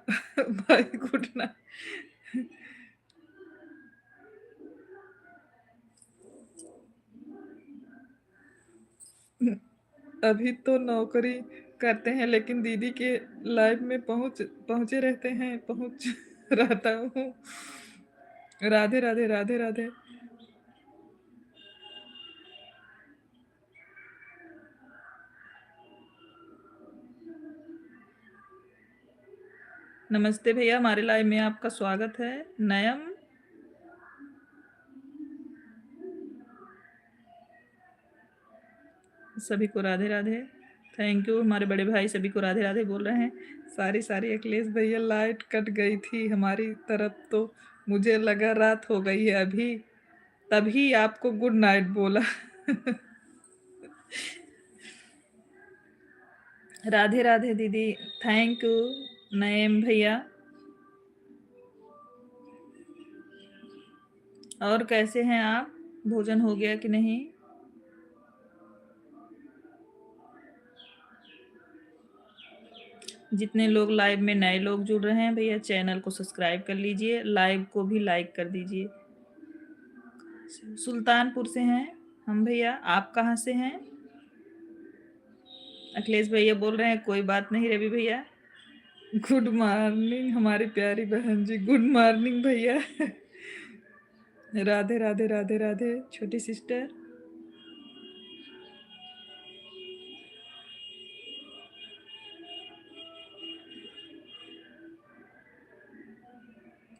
Speaker 1: भाई गुड नाइट। अभी तो नौकरी करते हैं, लेकिन दीदी के लाइव में पहुंचे रहते हैं, पहुंच रहता हूँ। राधे राधे राधे राधे। नमस्ते भैया, हमारे लाइव में आपका स्वागत है। नयम, सभी को राधे राधे। थैंक यू, हमारे बड़े भाई सभी को राधे राधे बोल रहे हैं। सारी सारी अखिलेश भैया लाइट कट गई थी हमारी तरफ, तो मुझे लगा रात हो गई है अभी, तभी आपको गुड नाइट बोला। राधे राधे दीदी, थैंक यू नयम भैया। और कैसे हैं आप, भोजन हो गया कि नहीं? जितने लोग लाइव में नए लोग जुड़ रहे हैं भैया, चैनल को सब्सक्राइब कर लीजिए, लाइव को भी लाइक कर दीजिए। सुल्तानपुर से हैं हम भैया, आप कहाँ से हैं? अखिलेश भैया बोल रहे हैं कोई बात नहीं रवि भैया। गुड मॉर्निंग हमारी प्यारी बहन जी, गुड मॉर्निंग भैया। राधे राधे राधे राधे छोटी सिस्टर।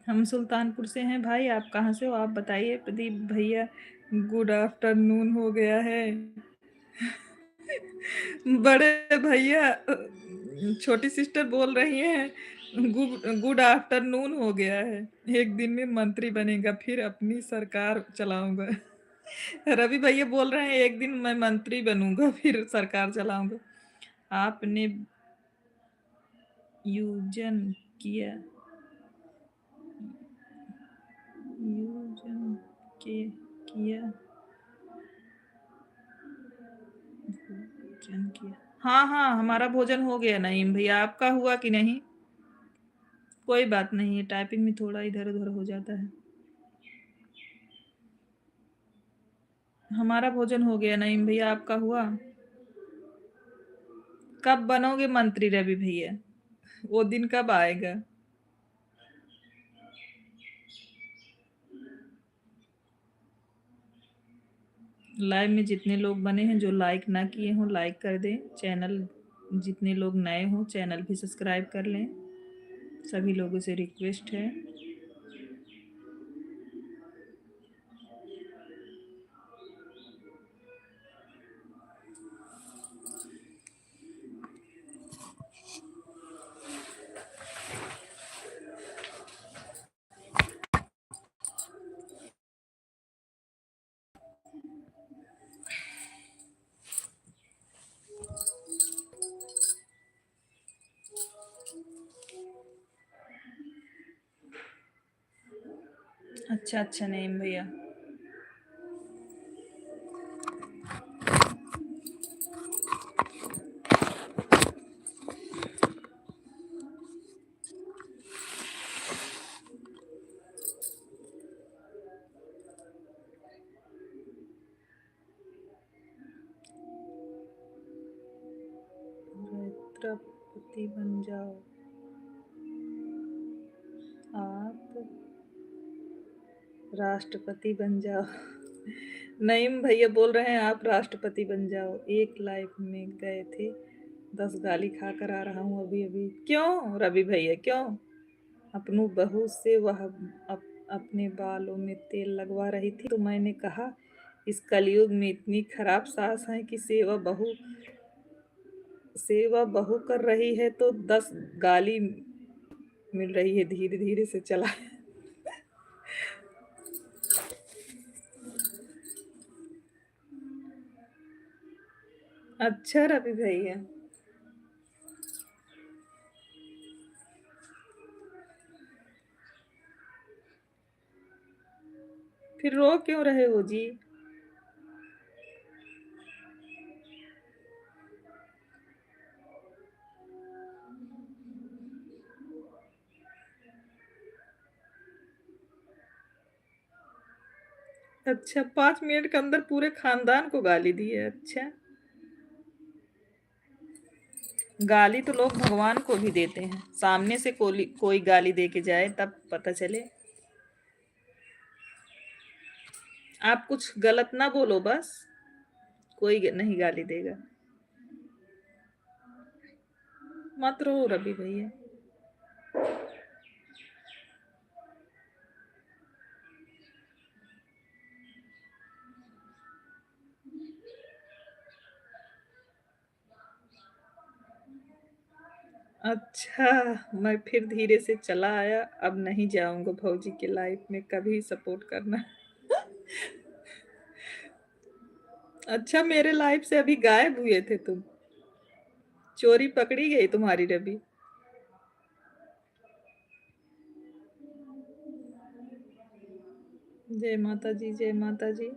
Speaker 1: हम सुल्तानपुर से हैं भाई, आप कहाँ से हो आप बताइए? प्रदीप भैया गुड आफ्टरनून हो गया है। बड़े भैया छोटी सिस्टर बोल रही हैं गुड आफ्टरनून हो गया है, एक दिन में मंत्री बनेगा फिर अपनी सरकार चलाऊंगा। रवि भैया बोल रहे हैं एक दिन मैं मंत्री बनूंगा फिर सरकार चलाऊंगा। आपने यूजन किया, यूजन के किया, भोजन किया। हाँ हाँ, हमारा भोजन हो गया नईम भैया, आपका हुआ कि नहीं? कोई बात नहीं है, टाइपिंग में थोड़ा इधर उधर हो जाता है। हमारा भोजन हो गया नईम भैया, आपका हुआ? कब बनोगे मंत्री रवि भैया, वो दिन कब आएगा? लाइव में जितने लोग बने हैं जो लाइक ना किए हों लाइक कर दें। चैनल जितने लोग नए हों चैनल भी सब्सक्राइब कर लें। सभी लोगों से रिक्वेस्ट है। अच्छा अच्छा नहीं भैया। राष्ट्रपति बन जाओ आप, राष्ट्रपति बन जाओ। नईम भैया बोल रहे हैं आप राष्ट्रपति बन जाओ। एक लाइफ में गए थे 10 गाली खाकर आ रहा हूँ अभी अभी। क्यों रवि भैया क्यों? अपनों बहू से वह अपने बालों में तेल लगवा रही थी तो मैंने कहा इस कलयुग में इतनी खराब सास है कि सेवा बहू कर रही है तो 10 गाली मिल रही है। धीरे धीरे से चला। अच्छा रवि भैया। फिर रो क्यों रहे हो जी? अच्छा 5 मिनट के अंदर पूरे खानदान को गाली दी है। अच्छा गाली तो लोग भगवान को भी देते हैं। सामने से कोई गाली दे के जाए तब पता चले। आप कुछ गलत ना बोलो बस, कोई नहीं गाली देगा। मत रो रवि भैया। अच्छा मैं फिर धीरे से चला आया। अब नहीं जाऊंगा भौजी के लाइफ में कभी सपोर्ट करना। अच्छा मेरे लाइफ से अभी गायब हुए थे तुम। चोरी पकड़ी गई तुम्हारी रवि। जय माता जी जय माता जी।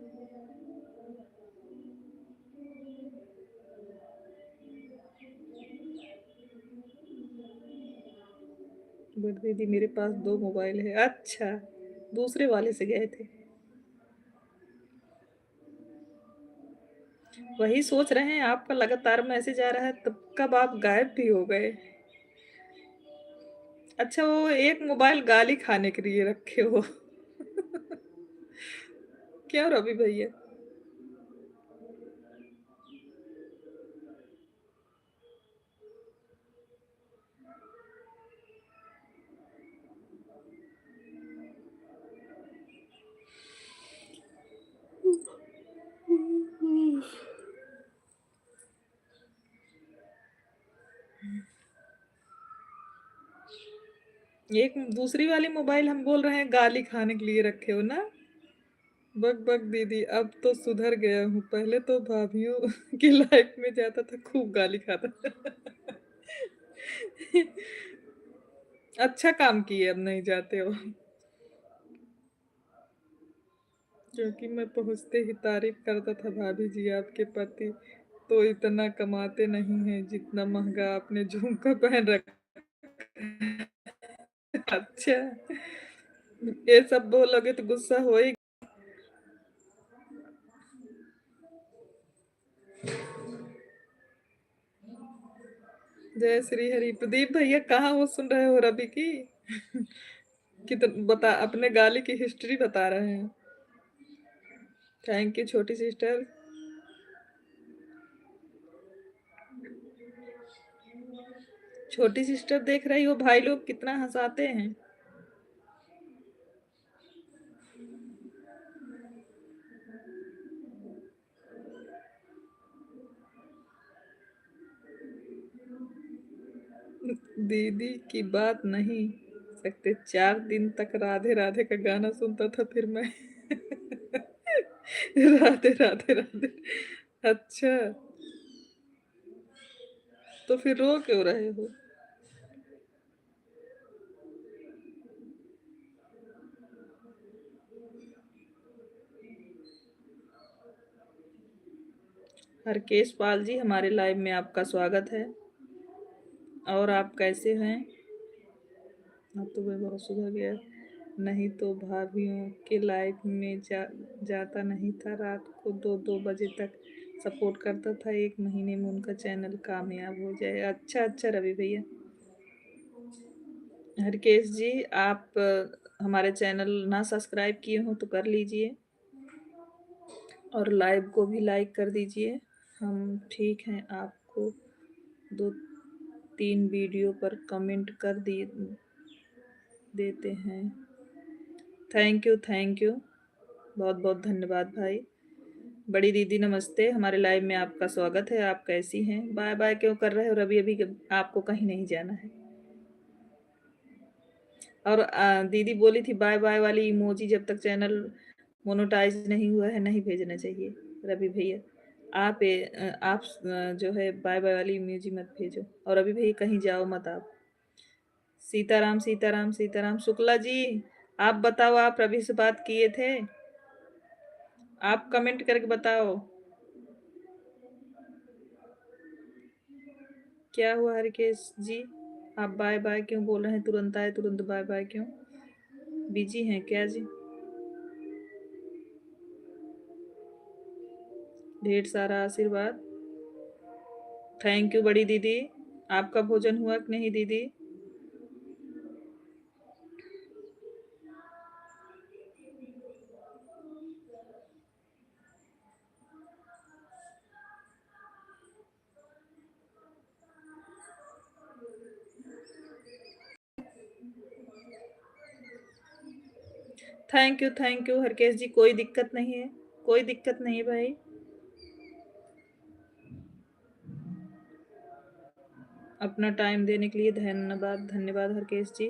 Speaker 1: बट दीदी मेरे पास 2 मोबाइल है। अच्छा दूसरे वाले से गए थे। वही सोच रहे हैं आपका लगातार मैसेज आ रहा है तब कब आप गायब भी हो गए। अच्छा वो एक मोबाइल गाली खाने के लिए रखे हो। क्यों रवि भैया? एक दूसरी वाली मोबाइल हम बोल रहे हैं गाली खाने के लिए रखे हो ना। बक बक दीदी अब तो सुधर गया हूँ। पहले तो भाभीियों की लाइफ में जाता था खूब गाली खाता था। अच्छा काम किए अब नहीं जाते हो। क्योंकि मैं पहुंचते ही तारीफ करता था भाभी जी आपके पति तो इतना कमाते नहीं हैं जितना महंगा आपने झुमका पहन रखा। अच्छा ये सब बोलोगे तो गुस्सा हो ही। जय श्री हरि। प्रदीप भैया कहाँ वो सुन रहे हो रवि की? कितन बता अपने गाली की हिस्ट्री बता रहे हैं। थैंक यू छोटी सिस्टर। छोटी सिस्टर देख रही हो भाई लोग कितना हंसाते हैं। दीदी की बात नहीं सकते, 4 दिन तक राधे राधे का गाना सुनता था फिर मैं। राधे राधे राधे। अच्छा, तो फिर रो क्यों रहे हो? हरकेश पाल जी, हमारे लाइव में आपका स्वागत है। और आप कैसे हैं? अब तो मैं बहुत सुधर गया, नहीं तो भाभीियों के लाइफ में जाता नहीं था। रात को 2-2 बजे तक सपोर्ट करता था। 1 महीने में उनका चैनल कामयाब हो जाए। अच्छा अच्छा रवि भैया। हरकेश जी, आप हमारे चैनल ना सब्सक्राइब किए हो तो कर लीजिए, और लाइव को भी लाइक कर दीजिए। हम ठीक हैं, आपको 2-3 वीडियो पर कमेंट कर दिए देते हैं। थैंक यू थैंक यू, बहुत बहुत धन्यवाद भाई। बड़ी दीदी नमस्ते, हमारे लाइव में आपका स्वागत है। आप कैसी हैं? बाय बाय क्यों कर रहे हो रवि? अभी आपको कहीं नहीं जाना है। और दीदी बोली थी बाय बाय वाली इमोजी जब तक चैनल मोनेटाइज नहीं हुआ है नहीं भेजना चाहिए। रवि भैया, आप जो है बाय बाय वाली इमोजी मत भेजो। और रवि भैया कहीं जाओ मत आप। सीताराम सीताराम सीताराम। शुक्ला जी, आप बताओ, आप रवि से बात किए थे? आप कमेंट करके बताओ क्या हुआ। हरकेश जी, आप बाय बाय क्यों बोल रहे हैं? तुरंत आए तुरंत बाय बाय क्यों? बिजी हैं क्या जी? ढेर सारा आशीर्वाद। थैंक यू बड़ी दीदी। आपका भोजन हुआ कि नहीं दीदी? थैंक यू हरकेश जी, कोई दिक्कत नहीं है, कोई दिक्कत नहीं है भाई। अपना टाइम देने के लिए धन्यवाद धन्यवाद हरकेश जी।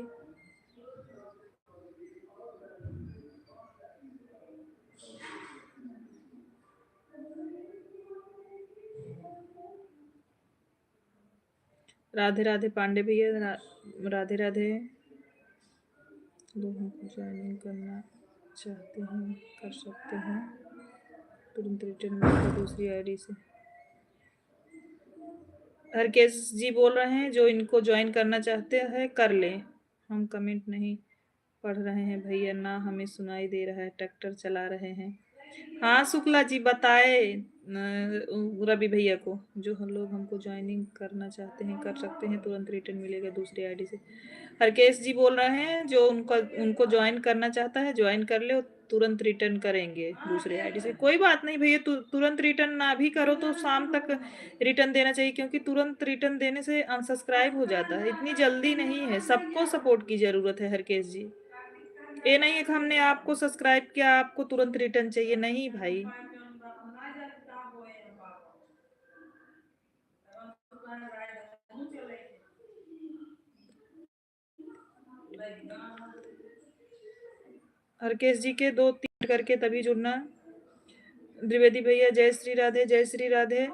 Speaker 1: राधे राधे पांडे भैया, राधे राधे। लोगों को ज्वाइनिंग करना चाहते हैं कर सकते हैं, तुरंत रिटर्न मिलेगा दूसरी आईडी से। हरकेश जी बोल रहे हैं जो इनको ज्वाइन करना चाहते हैं कर लें। हम कमेंट नहीं पढ़ रहे हैं भैया, ना हमें सुनाई दे रहा है, ट्रैक्टर चला रहे हैं। हाँ शुक्ला जी बताए रवि भैया को, जो हम लोग हमको ज्वाइनिंग करना चाहते हैं कर सकते हैं, तुरंत रिटर्न मिलेगा दूसरी आईडी से। हरकेश जी बोल रहे हैं जो उनको ज्वाइन करना चाहता है ज्वाइन कर ले, तुरंत रिटर्न करेंगे दूसरे आईडी से। कोई बात नहीं भैया, तुरंत रिटर्न ना भी करो तो शाम तक रिटर्न देना चाहिए, क्योंकि तुरंत रिटर्न देने से अनसब्सक्राइब हो जाता है। इतनी जल्दी नहीं है, सबको सपोर्ट की जरूरत है हरकेश जी। ये नहीं है कि हमने आपको सब्सक्राइब किया आपको तुरंत रिटर्न चाहिए, नहीं भाई। हरकेश जी के 2-3 करके तभी जुड़ना। द्विवेदी भैया जय श्री राधे जय श्री राधे।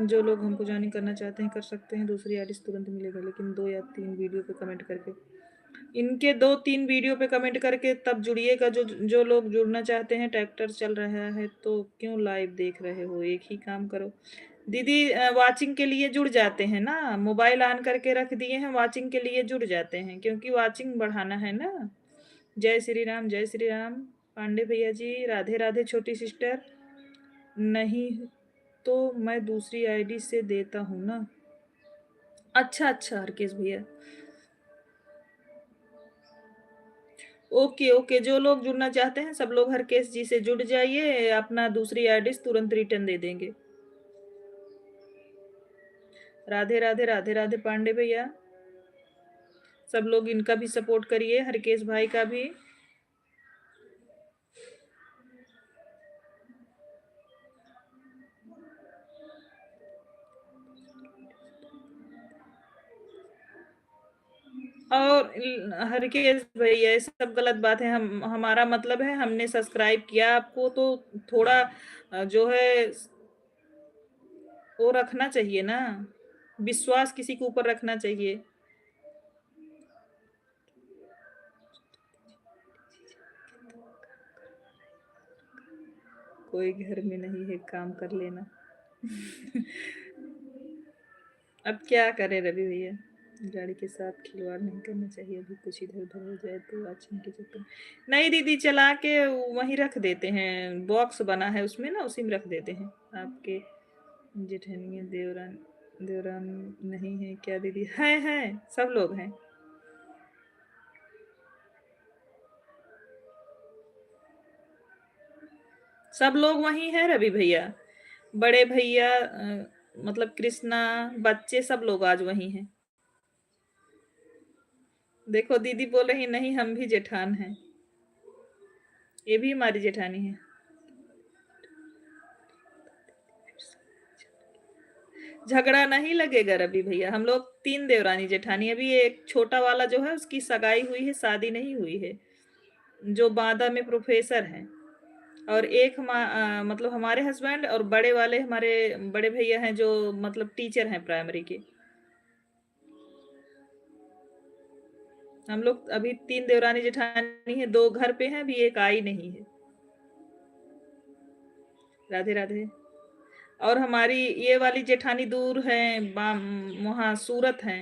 Speaker 1: जो लोग हमको ज्वाइनिंग करना चाहते हैं कर सकते हैं, दूसरी आईडी से तुरंत मिलेगा, लेकिन 2 या 3 वीडियो पे कमेंट करके। इनके 2-3 वीडियो पे कमेंट करके तब जुड़िएगा। जो जो लोग जुड़ना चाहते हैं। ट्रैक्टर चल रहा है तो क्यों लाइव देख रहे हो? एक ही काम करो दीदी, वाचिंग के लिए जुड़ जाते हैं ना, मोबाइल ऑन करके रख दिए हैं, वाचिंग के लिए जुड़ जाते हैं, क्योंकि वाचिंग बढ़ाना है ना। जय श्री राम जय श्री राम। पांडे भैया जी राधे राधे। छोटी सिस्टर, नहीं तो मैं दूसरी आईडी से देता हूँ ना। अच्छा अच्छा हरकेश भैया, ओके, ओके, जो लोग जुड़ना चाहते हैं सब लोग हरकेश जी से जुड़ जाइए, अपना दूसरी आईडी तुरंत रिटर्न दे देंगे। राधे राधे, राधे राधे पांडे भैया, सब लोग इनका भी सपोर्ट करिए, हरकेश भाई का भी। और हरकेश भैया ये सब गलत बात है। हम हमारा मतलब है, हमने सब्सक्राइब किया आपको तो थोड़ा जो है वो रखना चाहिए ना, विश्वास किसी के ऊपर रखना चाहिए। कोई घर में नहीं है, काम कर लेना। अब क्या करें रवि भैया, गाड़ी के साथ खिलवाड़ नहीं करना चाहिए। अभी कुछ इधर उधर हो जाए तो वाचिंग के चक्कर नहीं। दीदी चला के वहीं रख देते हैं, बॉक्स बना है उसमें ना, उसी में रख देते हैं। आपके जेठनिया देवरान देवरान नहीं है क्या दीदी? है, सब लोग हैं। सब लोग वहीं हैं रवि भैया, बड़े भैया मतलब कृष्णा, बच्चे सब लोग आज वहीं हैं। देखो दीदी बोल रही नहीं हम भी जेठान हैं, ये भी हमारी जेठानी है। झगड़ा नहीं लगेगा रवि भैया, हम लोग 3 देवरानी जेठानी। अभी एक छोटा वाला जो है उसकी सगाई हुई है, शादी नहीं हुई है, जो बांदा में प्रोफेसर हैं। और एक मतलब हमारे हस्बैंड, और बड़े वाले हमारे बड़े भैया हैं जो मतलब टीचर हैं प्राइमरी के। हम लोग अभी 3 देवरानी जेठानी है, 2 घर पे हैं, अभी एक आई नहीं है। राधे राधे। और हमारी ये वाली जेठानी दूर है, वहाँ सूरत है।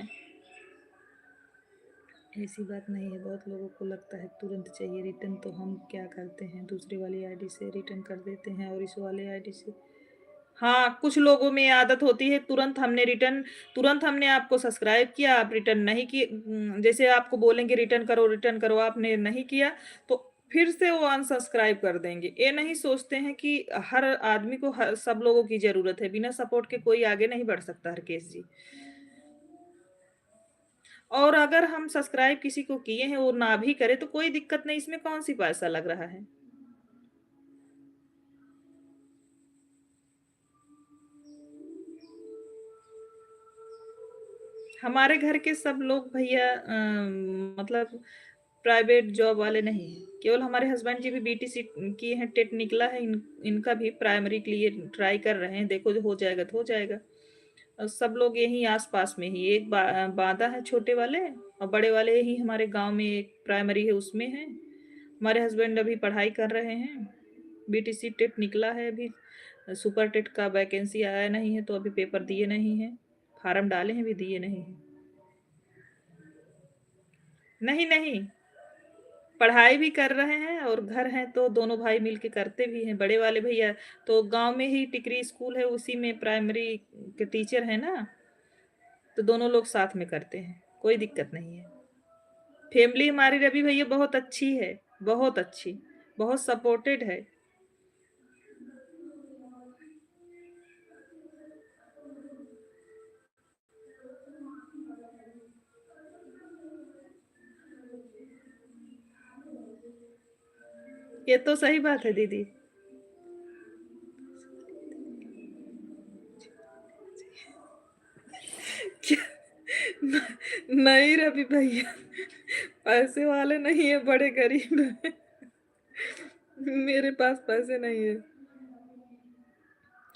Speaker 1: ऐसी बात नहीं है, बहुत लोगों को लगता है तुरंत चाहिए रिटर्न, तो हम क्या करते हैं दूसरे वाली आईडी से रिटर्न कर देते हैं और इस वाले आईडी से। हाँ, कुछ लोगों में आदत होती है तुरंत हमने रिटर्न, तुरंत हमने आपको सब्सक्राइब किया, आप रिटर्न नहीं किए, जैसे आपको बोलेंगे रिटर्न करो, आपने नहीं किया तो फिर से वो अनसब्सक्राइब कर देंगे। ये नहीं सोचते हैं कि हर आदमी को सब लोगों की जरूरत है, बिना सपोर्ट के कोई आगे नहीं बढ़ सकता हरकेश जी। और अगर हम सब्सक्राइब किसी को किए हैं वो ना भी करे तो कोई दिक्कत नहीं, इसमें कौन सी पैसा लग रहा है। हमारे घर के सब लोग भैया मतलब प्राइवेट जॉब वाले नहीं है, केवल हमारे हस्बैंड जी भी बीटीसी किए हैं, टेट निकला है, इनका भी प्राइमरी के लिए ट्राई कर रहे हैं, देखो जो हो जाएगा तो हो जाएगा। और सब लोग यहीं आस पास में ही, एक बांदा है छोटे वाले, और बड़े वाले ही हमारे गांव में एक प्राइमरी है उसमें है। हमारे हस्बैंड अभी पढ़ाई कर रहे हैं, बीटीसी टेट निकला है अभी, सुपर टेट का वैकेंसी आया नहीं है तो अभी पेपर दिए नहीं है, फार्म डाले हैं भी दिए नहीं है। नहीं नहीं, पढ़ाई भी कर रहे हैं और घर हैं तो दोनों भाई मिलके करते भी हैं। बड़े वाले भैया तो गांव में ही टिकरी स्कूल है उसी में प्राइमरी के टीचर है ना, तो दोनों लोग साथ में करते हैं, कोई दिक्कत नहीं है। फैमिली हमारी रवि भैया बहुत अच्छी है, बहुत अच्छी, बहुत सपोर्टेड है। ये तो सही बात है दीदी। क्या? नहीं रवि भैया, पैसे वाले नहीं है, बड़े गरीब है। मेरे पास पैसे नहीं है।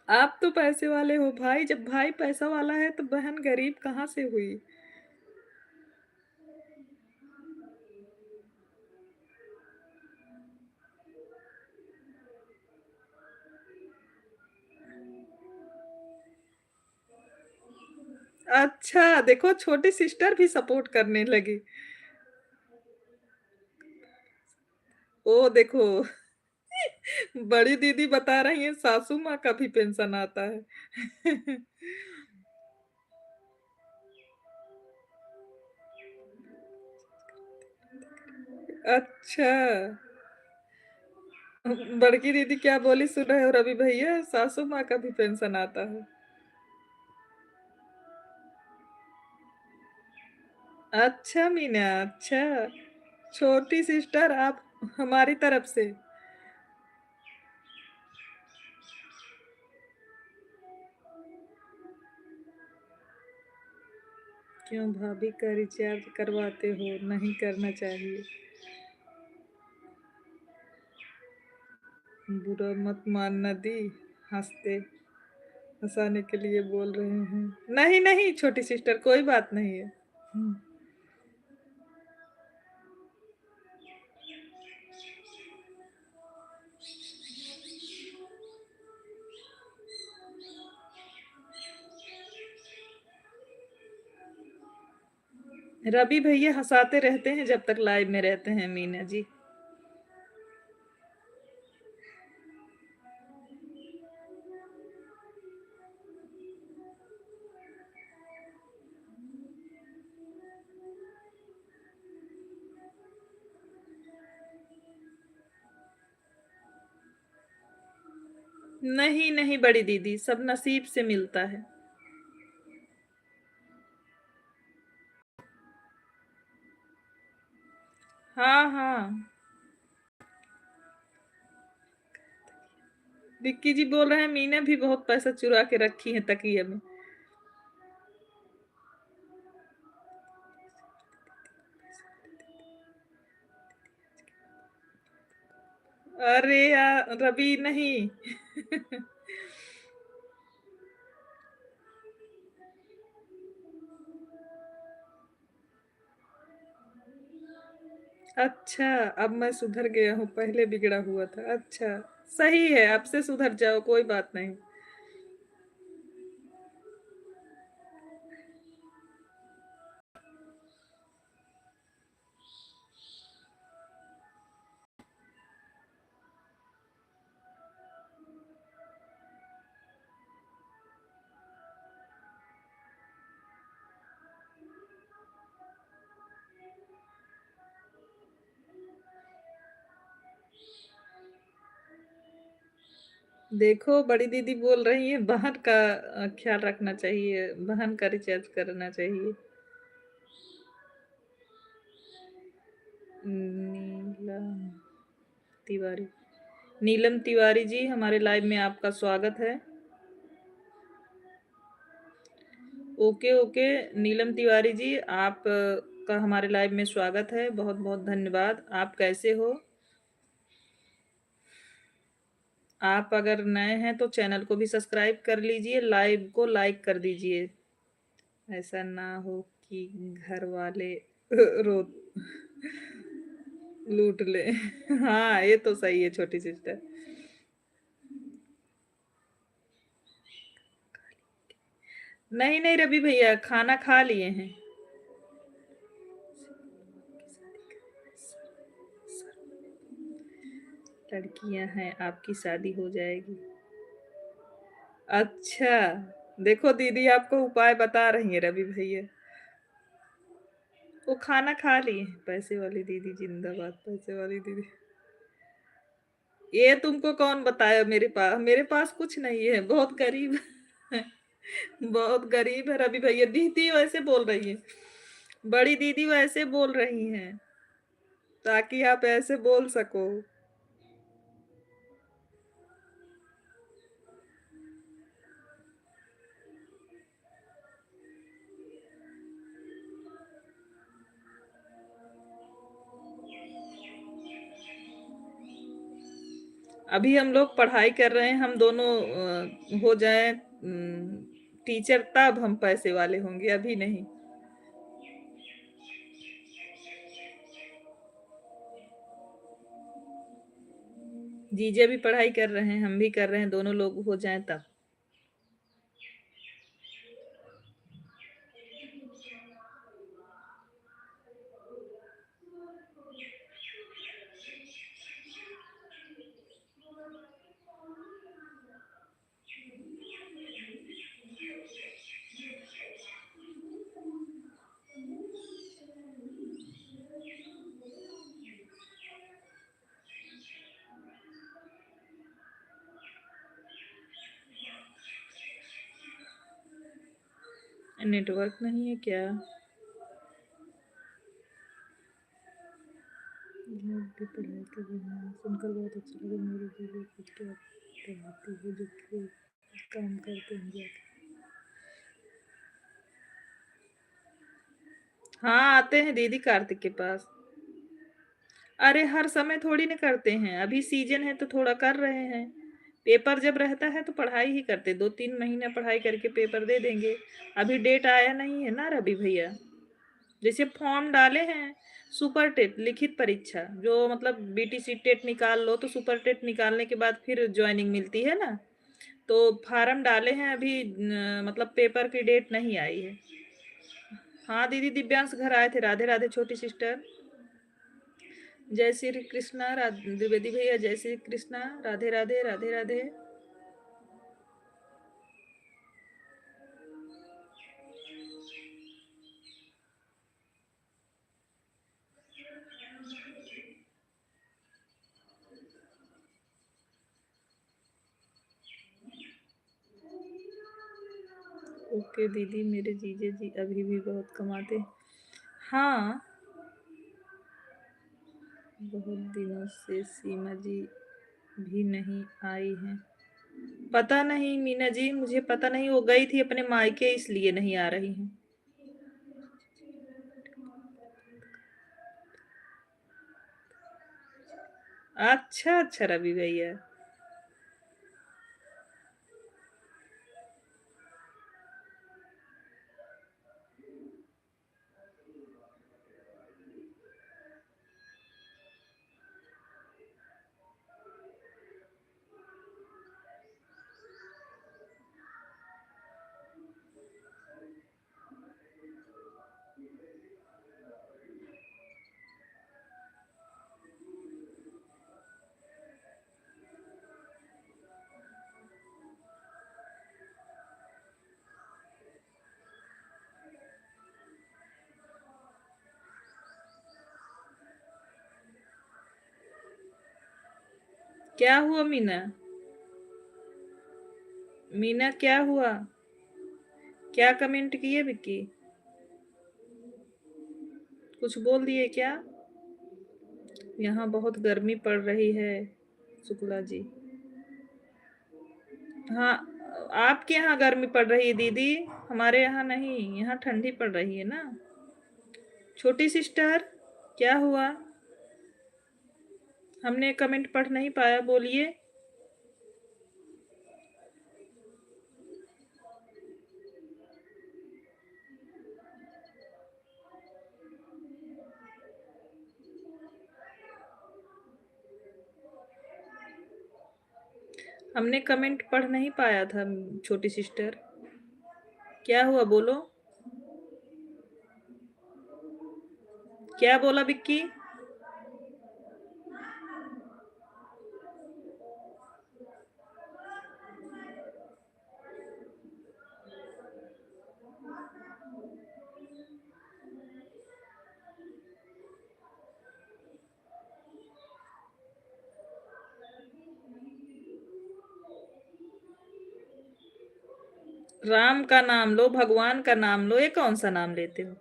Speaker 1: आप तो पैसे वाले हो भाई, जब भाई पैसा वाला है तो बहन गरीब कहाँ से हुई। अच्छा देखो, छोटी सिस्टर भी सपोर्ट करने लगी। ओ देखो, बड़ी दीदी बता रही है सासू माँ का भी पेंशन आता है। अच्छा। बड़की दीदी क्या बोली सुन रहे हो रवि भैया? सासू माँ का भी पेंशन आता है। अच्छा मीना, अच्छा। छोटी सिस्टर आप हमारी तरफ से। क्यों भाभी का रिचार्ज करवाते हो? नहीं करना चाहिए। बुरा मत मानना दी, हंसते हंसाने के लिए बोल रहे हैं। नहीं नहीं छोटी सिस्टर, कोई बात नहीं है। रवि भैया हंसाते रहते हैं जब तक लाइव में रहते हैं मीना जी। नहीं नहीं बड़ी दीदी, सब नसीब से मिलता है। हाँ हाँ। विक्की जी बोल रहे हैं मीना भी बहुत पैसा चुरा के रखी है तकिया में। अरे यार रवि नहीं। अच्छा, अब मैं सुधर गया हूँ, पहले बिगड़ा हुआ था। अच्छा, सही है, अब से सुधर जाओ, कोई बात नहीं। देखो बड़ी दीदी बोल रही है बहन का ख्याल रखना चाहिए, बहन का रिचार्ज करना चाहिए। नीलम तिवारी, नीलम तिवारी जी हमारे लाइव में आपका स्वागत है। Okay okay. नीलम तिवारी जी आप का हमारे लाइव में स्वागत है, बहुत बहुत धन्यवाद। आप कैसे हो? आप अगर नए हैं तो चैनल को भी सब्सक्राइब कर लीजिए, लाइव को लाइक कर दीजिए। ऐसा ना हो कि घर वाले रो लूट ले। हाँ ये तो सही है छोटी सिस्टर। नहीं नहीं रवि भैया, खाना खा लिए हैं। लड़कियां हैं, आपकी शादी हो जाएगी। अच्छा, देखो दीदी आपको उपाय बता रही है रवि भैया। वो खाना खा लिए हैं। पैसे वाली दीदी जिंदाबाद, पैसे वाली दीदी। ये तुमको कौन बताया? मेरे पास कुछ नहीं है, बहुत गरीब है। बहुत गरीब है रवि भैया। दीदी वैसे बोल रही है, बड़ी दीदी वैसे बोल रही हैं ताकि आप ऐसे बोल सको। अभी हम लोग पढ़ाई कर रहे हैं, हम दोनों हो जाए टीचर तब हम पैसे वाले होंगे, अभी नहीं। जीजे भी पढ़ाई कर रहे हैं, हम भी कर रहे हैं, दोनों लोग हो जाएं तब। नेटवर्क नहीं है क्या? भी पढ़ाई के बिना सुनकर बहुत अच्छा लगा। मेरी दीदी खुद क्या पढ़ाती है जो कि काम करते हैं जाके। हाँ आते हैं दीदी कार्तिक के पास। अरे हर समय थोड़ी ना करते हैं, अभी सीजन है तो थोड़ा कर रहे हैं। पेपर जब रहता है तो पढ़ाई ही करते, 2-3 महीना पढ़ाई करके पेपर दे देंगे। अभी डेट आया नहीं है ना रवि भैया। जैसे फॉर्म डाले हैं सुपर टेट लिखित परीक्षा, जो मतलब बीटीसी टेट निकाल लो तो सुपर टेट निकालने के बाद फिर ज्वाइनिंग मिलती है ना, तो फार्म डाले हैं अभी मतलब पेपर की डेट नहीं आई है। हाँ दीदी दिव्यांश घर आए थे। राधे राधे छोटी सिस्टर। जय श्री कृष्णा। द्विवेदी भैया जय श्री कृष्णा। राधे राधे राधे राधे। ओके दीदी, मेरे जीजे जी अभी भी बहुत कमाते। हाँ बहुत दिनों से सीमा जी भी नहीं आई हैं। पता नहीं मीना जी, मुझे पता नहीं, वो गई थी अपने मायके इसलिए नहीं आ रही हैं। अच्छा अच्छा रवि भैया। क्या हुआ मीना? मीना क्या हुआ? क्या कमेंट किए विक्की? कुछ बोल दिए क्या? यहाँ बहुत गर्मी पड़ रही है शुक्ला जी। हाँ आपके यहाँ गर्मी पड़ रही है दीदी, हमारे यहाँ नहीं, यहाँ ठंडी पड़ रही है ना। छोटी सिस्टर क्या हुआ? हमने कमेंट पढ़ नहीं पाया, बोलिए। हमने कमेंट पढ़ नहीं पाया था छोटी सिस्टर। क्या हुआ बोलो। क्या बोला विक्की? राम का नाम लो, भगवान का नाम लो, ये कौन सा नाम लेते हो?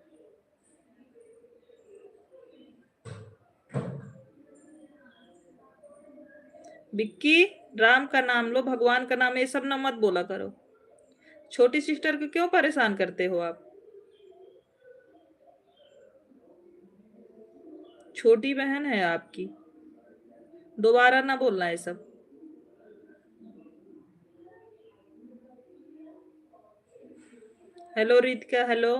Speaker 1: विक्की, राम का नाम लो, भगवान का नाम, ये सब ना मत बोला करो। छोटी सिस्टर को क्यों परेशान करते हो आप? छोटी बहन है आपकी, दोबारा ना बोलना ये सब। Hello Ritika, hello.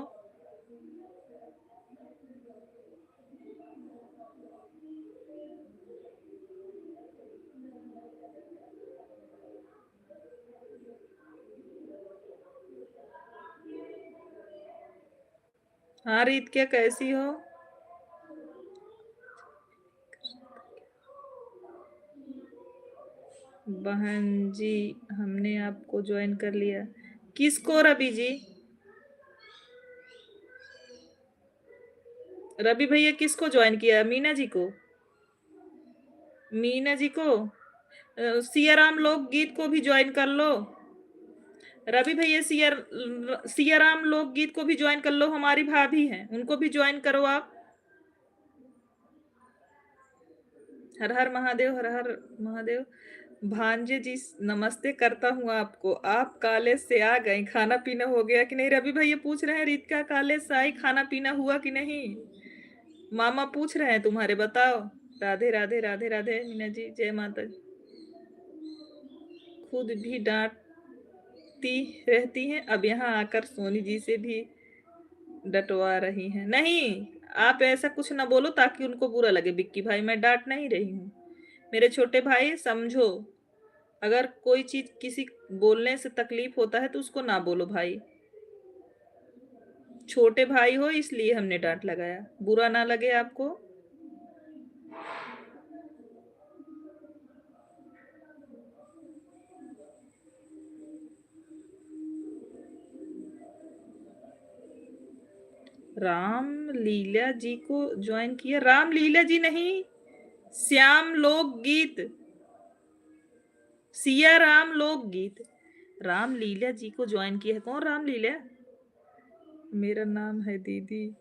Speaker 1: हाँ रितिका कैसी हो? बहन जी हमने आपको ज्वाइन कर लिया। किसको रवि जी? रवि भैया किसको ज्वाइन किया? मीना जी को? मीना जी को सियाराम लोकगीत को भी ज्वाइन कर लो। रवि भैया सियाराम लोकगीत को भी ज्वाइन कर लो, हमारी भाभी हैं, उनको भी ज्वाइन करो आप। हर हर महादेव, हर हर महादेव। भांजे जी नमस्ते करता हूँ आपको। आप कॉलेज से आ गए, खाना पीना हो गया कि नहीं? रवि भैया पूछ रहे हैं रीत का कॉलेज से आई, खाना पीना हुआ कि नहीं? मामा पूछ रहे हैं तुम्हारे, बताओ। राधे राधे राधे राधे मीना जी, जय माता जी। खुद भी डांटती रहती हैं, अब यहाँ आकर सोनी जी से भी डटवा रही हैं। नहीं, आप ऐसा कुछ ना बोलो ताकि उनको बुरा लगे। बिक्की भाई, मैं डांट नहीं रही हूँ। मेरे छोटे भाई समझो, अगर कोई चीज किसी बोलने से तकलीफ होता है तो उसको ना बोलो भाई। छोटे भाई हो इसलिए हमने डांट लगाया, बुरा ना लगे आपको। राम लीला जी को ज्वाइन किया? राम लीला जी नहीं, श्याम लोकगीत, सिया राम लोकगीत। राम लीला जी को ज्वाइन किया है, कौन राम लीला? मेरा नाम है दीदी,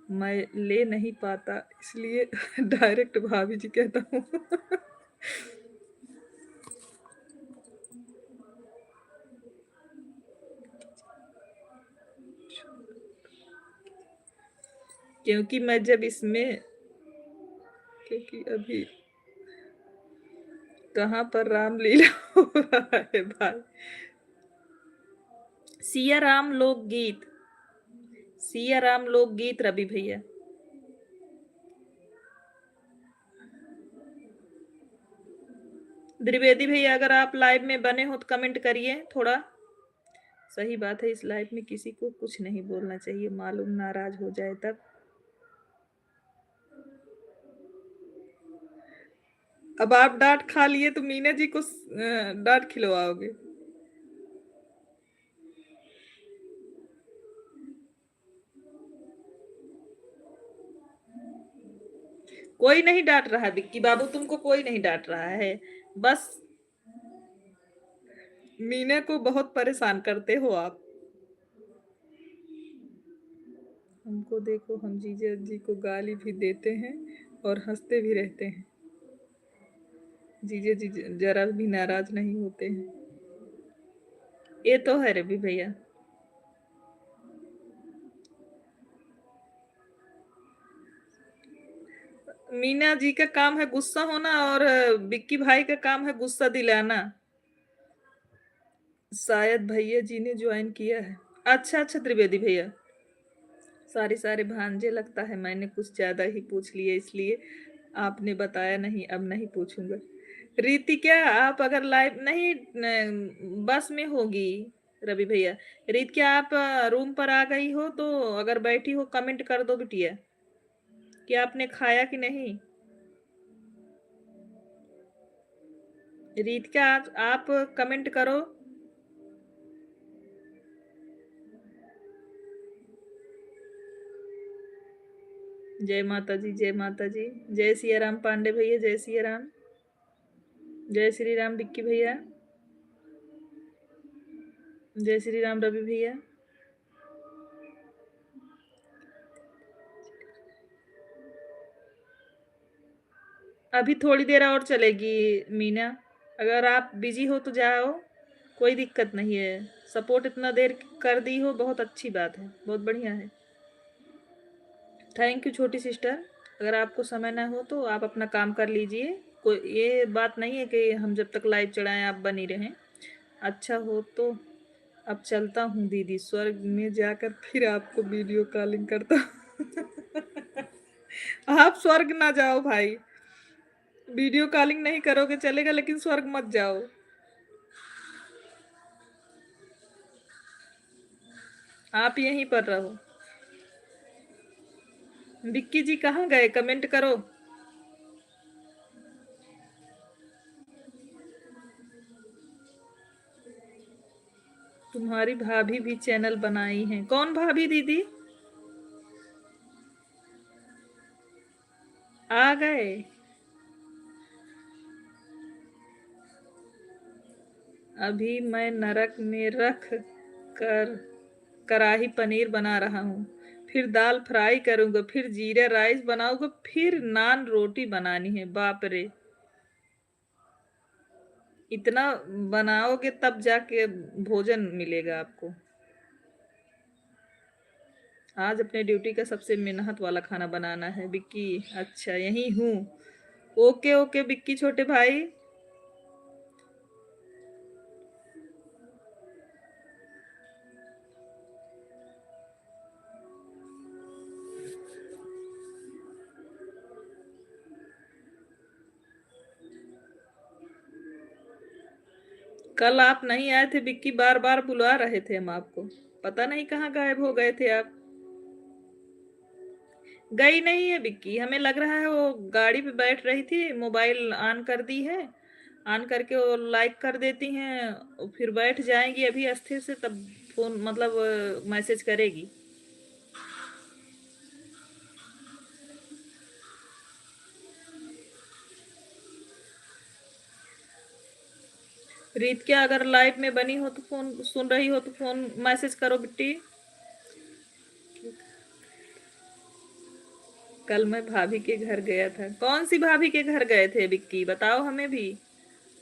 Speaker 1: मैं ले नहीं पाता इसलिए डायरेक्ट भाभी जी कहता हूँ। क्योंकि मैं जब इसमें, क्योंकि अभी कहाँ पर रामलीला हो रहा है भाई। सिया राम लोकगीत, सिया राम लोकगीत रवि भैया। द्विवेदी भैया, अगर आप लाइव में बने हो तो कमेंट करिए थोड़ा। सही बात है, इस लाइफ में किसी को कुछ नहीं बोलना चाहिए, मालूम नाराज हो जाए तब। अब आप डांट खा लिए तो मीना जी को डांट खिलवाओगे। कोई नहीं डांट रहा है बिक्की बाबू, तुमको कोई नहीं डांट रहा है, बस मीना को बहुत परेशान करते हो आप। हमको देखो, हम जीजा जी को गाली भी देते हैं और हंसते भी रहते हैं, जीजा जी जरा भी नाराज नहीं होते हैं। ये तो है रवि भैया। मीना जी का काम है गुस्सा होना, और बिक्की भाई का काम है गुस्सा दिलाना। शायद भैया जी ने ज्वाइन किया है। अच्छा अच्छा त्रिवेदी भैया, सारे सारे भांजे, लगता है मैंने कुछ ज्यादा ही पूछ लिए, इसलिए आपने बताया नहीं, अब नहीं पूछूंगा। रीति, क्या आप अगर लाइव नहीं बस में होगी? रवि भैया, रीत, क्या आप रूम पर आ गई हो तो अगर बैठी हो कमेंट कर दो बिटिया, कि आपने खाया कि नहीं? रीत, क्या आप कमेंट करो। जय माता जी, जय माता जी। जय सिया राम पांडे भैया, जय सिया राम। जय श्री राम बिक्की भैया। जय श्री राम रवि भैया। अभी थोड़ी देर और चलेगी मीना, अगर आप बिजी हो तो जाओ, कोई दिक्कत नहीं है। सपोर्ट इतना देर कर दी हो, बहुत अच्छी बात है, बहुत बढ़िया है। थैंक यू छोटी सिस्टर। अगर आपको समय ना हो तो आप अपना काम कर लीजिए, कोई ये बात नहीं है कि हम जब तक लाइव चढ़ाएं आप बनी रहें। अच्छा हो तो अब चलता हूँ दीदी, स्वर्ग में जाकर फिर आपको वीडियो कॉलिंग करता हूँ। आप स्वर्ग ना जाओ भाई, वीडियो कॉलिंग नहीं करोगे चलेगा, लेकिन स्वर्ग मत जाओ। आप यहीं पर रहो। विक्की जी कहाँ गए, कमेंट करो। तुम्हारी भाभी भी चैनल बनाई है? कौन भाभी दीदी? आ गए? अभी मैं नरक में रख कर कढ़ाई पनीर बना रहा हूँ, फिर दाल फ्राई करूँगा, फिर जीरा राइस बनाऊँगा, फिर नान रोटी बनानी है। बाप रे! इतना बनाओगे तब जाके भोजन मिलेगा आपको। आज अपने ड्यूटी का सबसे मेहनत वाला खाना बनाना है। विक्की, अच्छा यहीं हूँ। ओके ओके विक्की छोटे भाई। कल आप नहीं आए थे विक्की, बार बार बुला रहे थे हम आपको। पता नहीं कहाँ गायब हो गए थे आप। गई नहीं है विक्की, हमें लग रहा है वो गाड़ी पे बैठ रही थी, मोबाइल ऑन कर दी है। ऑन करके वो लाइक कर देती हैं, और फिर बैठ जाएंगी अभी अस्थिर से, तब फोन मतलब मैसेज करेगी। रीत क्या, अगर लाइव में बनी हो तो फोन सुन रही हो तो फोन मैसेज करो बिट्टी। कल मैं भाभी के घर गया था। कौन सी भाभी के घर गए थे विक्की, बताओ हमें भी।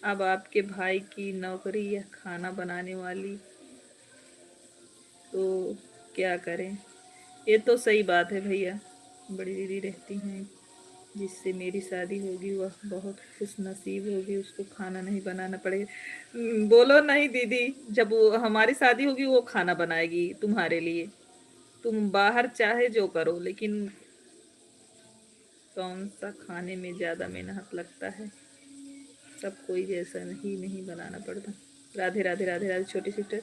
Speaker 1: अब आपके भाई की नौकरी या खाना बनाने वाली, तो क्या करें। ये तो सही बात है भैया। बड़ी दीदी रहती हैं, जिससे मेरी शादी होगी वह बहुत खुश नसीब होगी, उसको खाना नहीं बनाना पड़ेगा। बोलो नहीं दीदी, जब हमारी शादी होगी वो खाना बनाएगी तुम्हारे लिए। तुम बाहर चाहे जो करो, लेकिन कौन सा खाने में ज़्यादा मेहनत लगता है। सब कोई जैसा नहीं बनाना पड़ता। राधे राधे राधे राधे छोटी सिस्टर।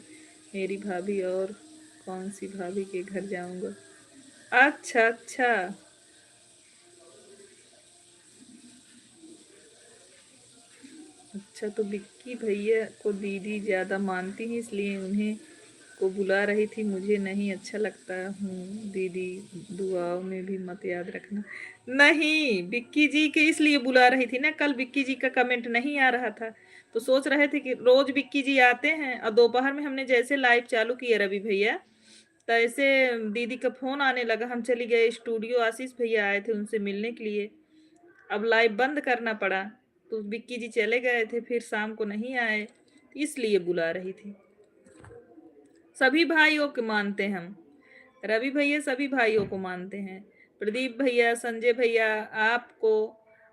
Speaker 1: मेरी भाभी और कौन सी भाभी के घर जाऊंगा। अच्छा अच्छा। अच्छा, तो विक्की भैया को दीदी ज़्यादा मानती हैं, इसलिए उन्हें को बुला रही थी। मुझे नहीं अच्छा लगता हूँ दीदी, दुआओं में भी मत याद रखना। नहीं, विक्की जी के इसलिए बुला रही थी ना, कल विक्की जी का कमेंट नहीं आ रहा था, तो सोच रहे थे कि रोज विक्की जी आते हैं, और दोपहर में हमने जैसे लाइव चालू किया रवि भैया, तैसे दीदी का फोन आने लगा, हम चली गए स्टूडियो, आशीष भैया आए थे उनसे मिलने के लिए। अब लाइव बंद करना पड़ा, तो विक्की जी चले गए थे, फिर शाम को नहीं आए, इसलिए बुला रही थी। सभी भाइयों को मानते हैं हम। रवि भैया सभी भाइयों को मानते हैं। प्रदीप भैया, संजय भैया, आपको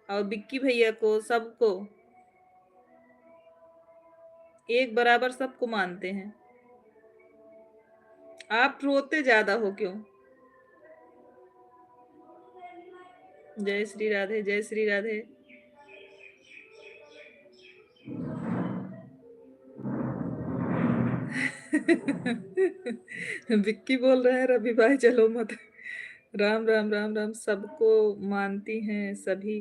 Speaker 1: और विक्की भैया को, सबको एक बराबर सबको मानते हैं। आप रोते ज्यादा हो क्यों। जय श्री राधे, जय श्री राधे। विक्की बोल रहे हैं रवि भाई चलो मत। राम राम राम राम, सबको मानती हैं सभी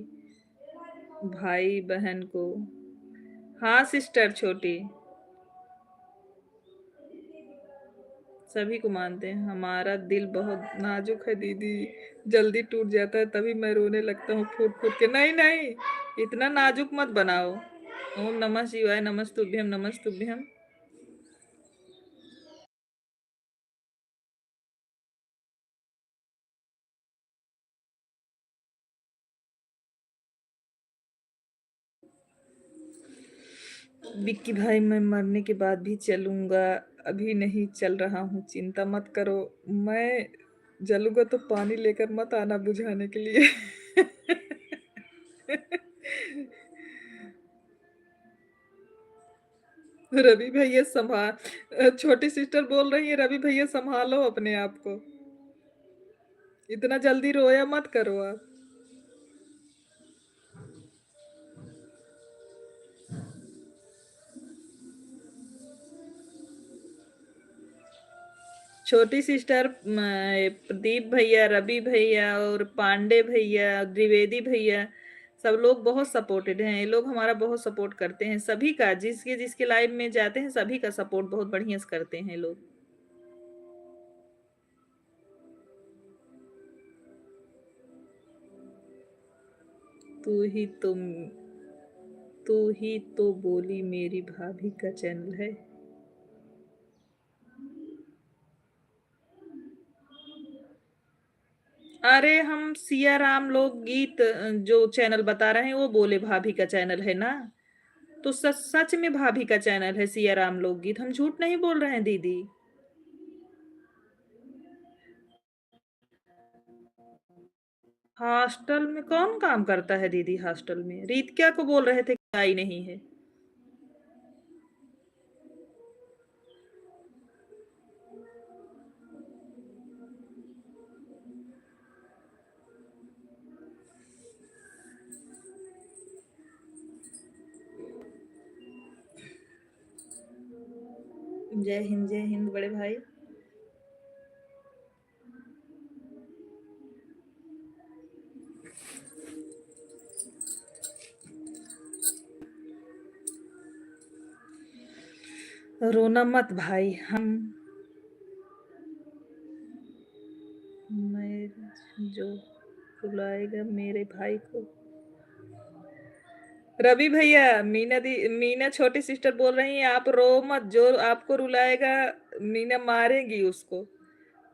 Speaker 1: भाई बहन को। हाँ सिस्टर छोटी, सभी को मानते हैं। हमारा दिल बहुत नाजुक है दीदी, जल्दी टूट जाता है, तभी मैं रोने लगता हूँ फूट फूट के। नहीं नहीं, इतना नाजुक मत बनाओ। ओम नमः शिवाय, नमस्तुभ्यम नमस्तुभ्यम। विक्की भाई, मैं मरने के बाद भी चलूंगा, अभी नहीं चल रहा हूँ, चिंता मत करो। मैं जलूंगा तो पानी लेकर मत आना बुझाने के लिए। रवि भैया संभाल, छोटी सिस्टर बोल रही है रवि भैया संभालो अपने आप को, इतना जल्दी रोया मत करो आप। छोटी सिस्टर, प्रदीप भैया, रवि भैया और पांडे भैया, द्विवेदी भैया, सब लोग बहुत सपोर्टेड हैं। ये लोग हमारा बहुत सपोर्ट करते हैं, सभी का, जिसके जिसके लाइव में जाते हैं सभी का सपोर्ट बहुत बढ़िया से करते हैं लोग। तू ही तुम, तू ही तो बोली मेरी भाभी का चैनल है। अरे हम सिया राम लोकगीत जो चैनल बता रहे हैं वो बोले भाभी का चैनल है ना। तो सच सच में भाभी का चैनल है सिया राम लोकगीत, हम झूठ नहीं बोल रहे हैं दीदी। हॉस्टल में कौन काम करता है दीदी? हॉस्टल में रीत क्या को बोल रहे थे कि आई नहीं है। जय हिंद बड़े भाई। रोना मत भाई, हम मैं जो रुलाएगा मेरे भाई को। रवि भैया, मीना छोटी सिस्टर बोल रही है आप रो मत, जो आपको रुलाएगा मीना मारेगी उसको।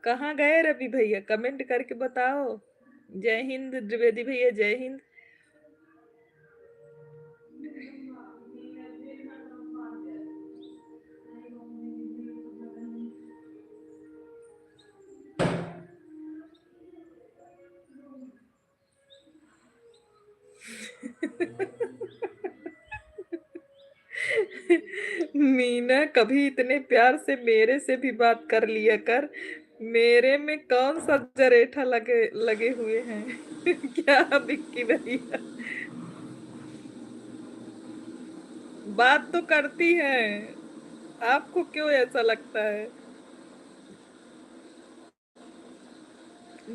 Speaker 1: कहाँ गए रवि भैया? कमेंट करके बताओ। जय हिंद द्विवेदी भैया, जय हिंद। मीना कभी इतने प्यार से मेरे से भी बात कर लिया कर। मेरे में कौन सा जरेठा लगे लगे हुए हैं? क्या बिक्की भैया? बात तो करती हैं, आपको क्यों ऐसा लगता है?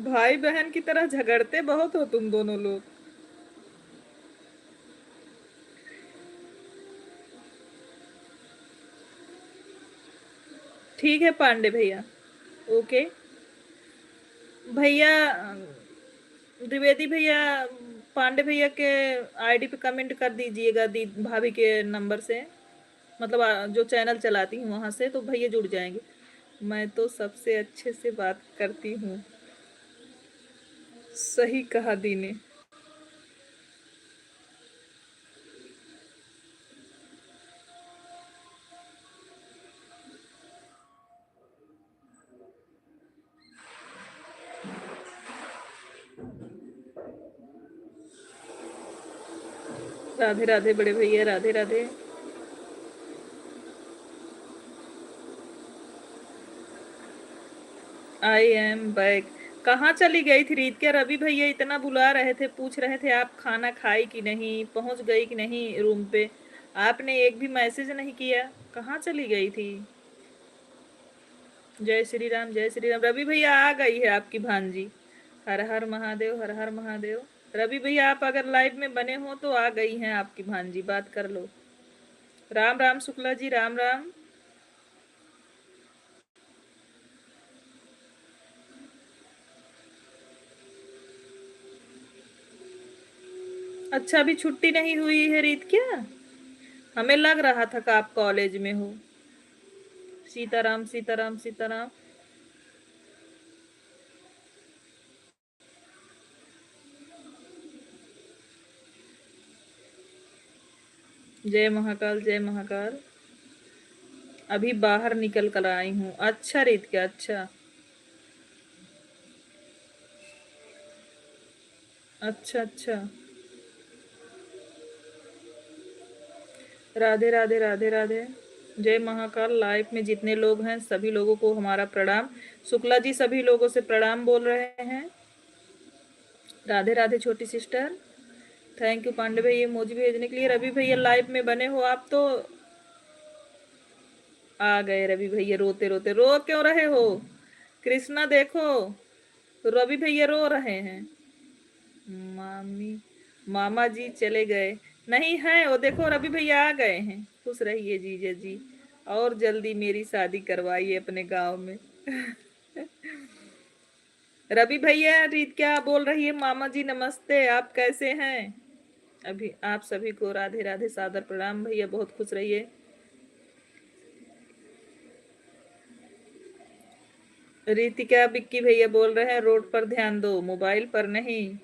Speaker 1: भाई बहन की तरह झगड़ते बहुत हो तुम दोनों लोग। ठीक है पांडे भैया। ओके भैया, द्विवेदी भैया, पांडे भैया के आईडी पे कमेंट कर दीजिएगा दी भाभी के नंबर से, मतलब जो चैनल चलाती हूँ वहां से, तो भैया जुड़ जाएंगे। मैं तो सबसे अच्छे से बात करती हूँ। सही कहा दी ने। राधे राधे बड़े भैया, Radhe Radhe. I am back. कहाँ चली गई थी रीत? क्या रवि भैया इतना बुला रहे थे, पूछ रहे थे आप खाना खाई कि नहीं, पहुंच गई कि नहीं रूम पे? आपने एक भी मैसेज नहीं किया, कहाँ चली गई थी? जय श्री राम, जय श्री राम। रवि भैया आ गई है आपकी भांजी। हर हर महादेव, हर हर महादेव। रवि भैया आप अगर लाइव में बने हो तो आ गई हैं आपकी भांजी, बात कर लो। राम राम शुक्ला जी, राम राम। अच्छा अभी छुट्टी नहीं हुई है रीत क्या? हमें लग रहा था कि आप कॉलेज में हो। सीताराम सीताराम सीताराम। जय महाकाल, जय महाकाल। अभी बाहर निकल कर आई हूँ। अच्छा रीत क्या? अच्छा अच्छा अच्छा। राधे राधे, राधे राधे। जय महाकाल। लाइफ में जितने लोग हैं सभी लोगों को हमारा प्रणाम। शुक्ला जी सभी लोगों से प्रणाम बोल रहे हैं। राधे राधे छोटी सिस्टर। थैंक यू पांडे भैया इमोजी भेजने के लिए। रवि भैया लाइव में बने हो आप तो आ गए। रवि भैया रोते रोते, रो क्यों रहे हो? कृष्णा देखो, रवि भैया रो रहे हैं। मामी, मामा जी चले गए नहीं है वो, देखो रवि भैया आ गए हैं। खुश रहिए जीजा जी, और जल्दी मेरी शादी करवाइए अपने गांव में। रवि भैया रीत क्या बोल रही है? मामा जी नमस्ते, आप कैसे हैं? अभी आप सभी को राधे राधे, सादर प्रणाम भैया, बहुत खुश रहिए। रीतिका बिक्की भैया बोल रहे हैं रोड पर ध्यान दो, मोबाइल पर नहीं।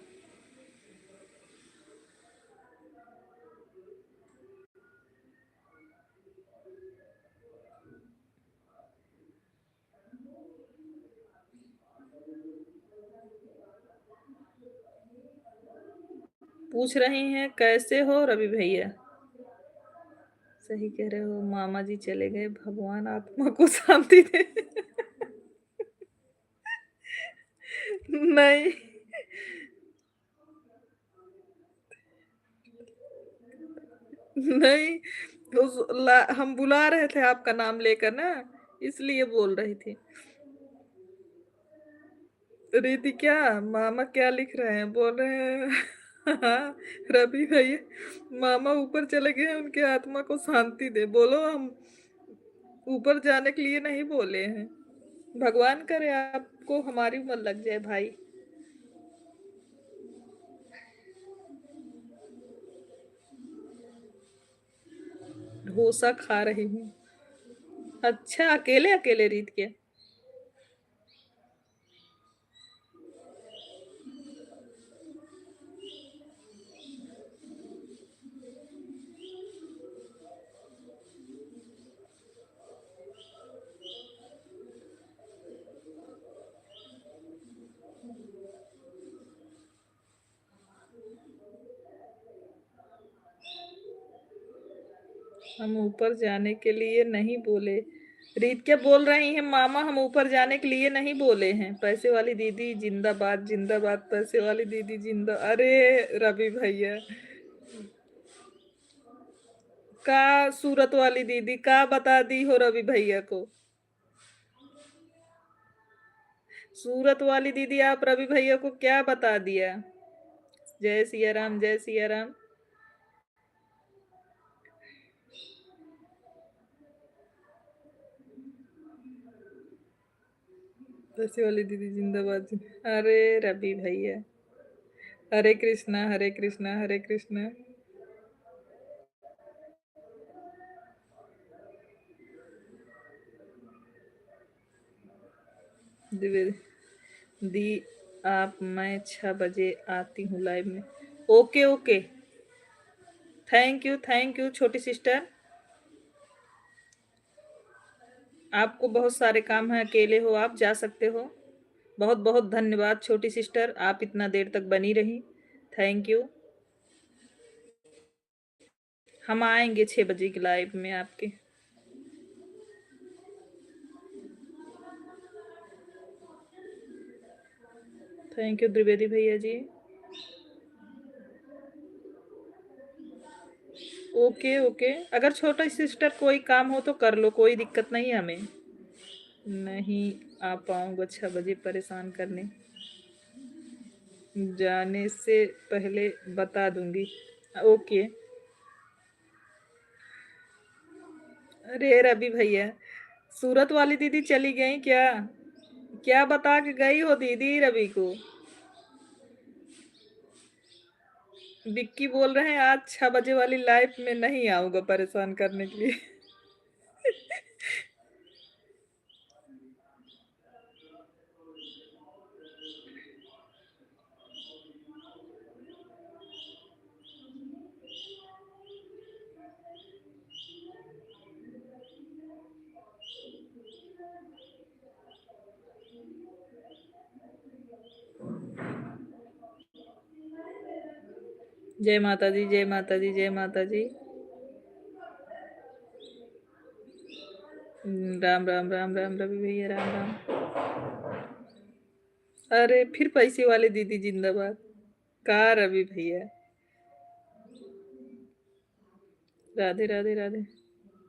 Speaker 1: पूछ रही हैं कैसे हो रवि भैया। सही कह रहे हो, मामा जी चले गए, भगवान आत्मा को शांति दे। नहीं, नहीं, हम बुला रहे थे आपका नाम लेकर ना, इसलिए बोल रही थी। रीति क्या, मामा क्या लिख रहे हैं, बोल रहे हैं हाँ, रवि भैया मामा ऊपर चले गए हैं, उनके आत्मा को शांति दे। बोलो हम ऊपर जाने के लिए नहीं बोले हैं। भगवान करे आपको हमारी उम्र लग जाए भाई। डोसा खा रही हूँ। अच्छा, अकेले अकेले रीत के। हम ऊपर जाने के लिए नहीं बोले। रीत क्या बोल रही हैं मामा, हम ऊपर जाने के लिए नहीं बोले हैं। पैसे वाली दीदी जिंदाबाद, जिंदाबाद पैसे वाली दीदी जिंदा। अरे रवि भैया का, सूरत वाली दीदी का बता दी हो रवि भैया को। सूरत वाली दीदी आप रवि भैया को क्या बता दिया। जय सिया राम, जय सिया राम। पैसे वाली दीदी जिंदाबाद अरे रवि भैया, हरे कृष्णा हरे कृष्णा हरे कृष्णा। दी आप, मैं 6 बजे आती हूँ लाइव में। ओके ओके, थैंक यू छोटी सिस्टर। आपको बहुत सारे काम हैं, अकेले हो आप, जा सकते हो। बहुत बहुत धन्यवाद छोटी सिस्टर, आप इतना देर तक बनी रही। Thank you. हम आएंगे 6 बजे की लाइव में आपके। थैंक यू द्विवेदी भैया जी। ओके ओके, अगर छोटा सिस्टर कोई काम हो तो कर लो, कोई दिक्कत नहीं है हमें। नहीं आ पाऊंगा 6 बजे, परेशान करने। जाने से पहले बता दूंगी। ओके। अरे रवि भैया, सूरत वाली दीदी चली गई क्या? क्या बता के गई हो दीदी रवि को? विक्की बोल रहे हैं आज 6 बजे वाली लाइफ में नहीं आऊंगा परेशान करने के लिए। जय माता दी, जय माता दी, जय माता जी। राम राम राम राम रवि भैया, राम राम। अरे फिर पैसे वाले दीदी जिंदाबाद। का रवि भैया, राधे राधे राधे।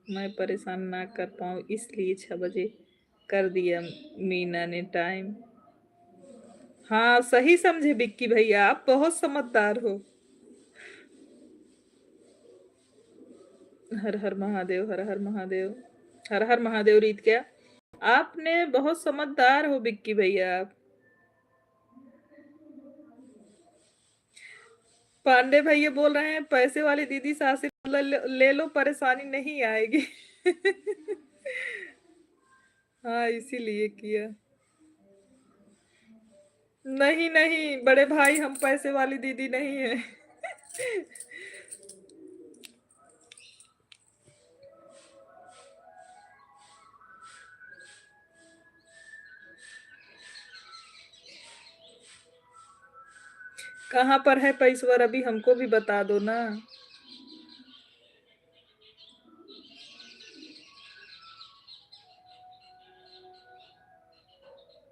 Speaker 1: मैं परेशान ना कर पाऊँ इसलिए 6 बजे कर दिया मीना ने टाइम। हाँ सही समझे बिक्की भैया, आप बहुत समझदार हो। हर हर महादेव, हर हर महादेव। हर हर महादेव रीत क्या, आपने बहुत समझदार हो बिक्की भैया आप। पांडे भैया बोल रहे हैं पैसे वाली दीदी से आशीर्वाद ले लो, परेशानी नहीं आएगी। हाँ, इसीलिए किया। नहीं नहीं बड़े भाई, हम पैसे वाली दीदी नहीं है। कहाँ पर है पैसवर, अभी हमको भी बता दो ना।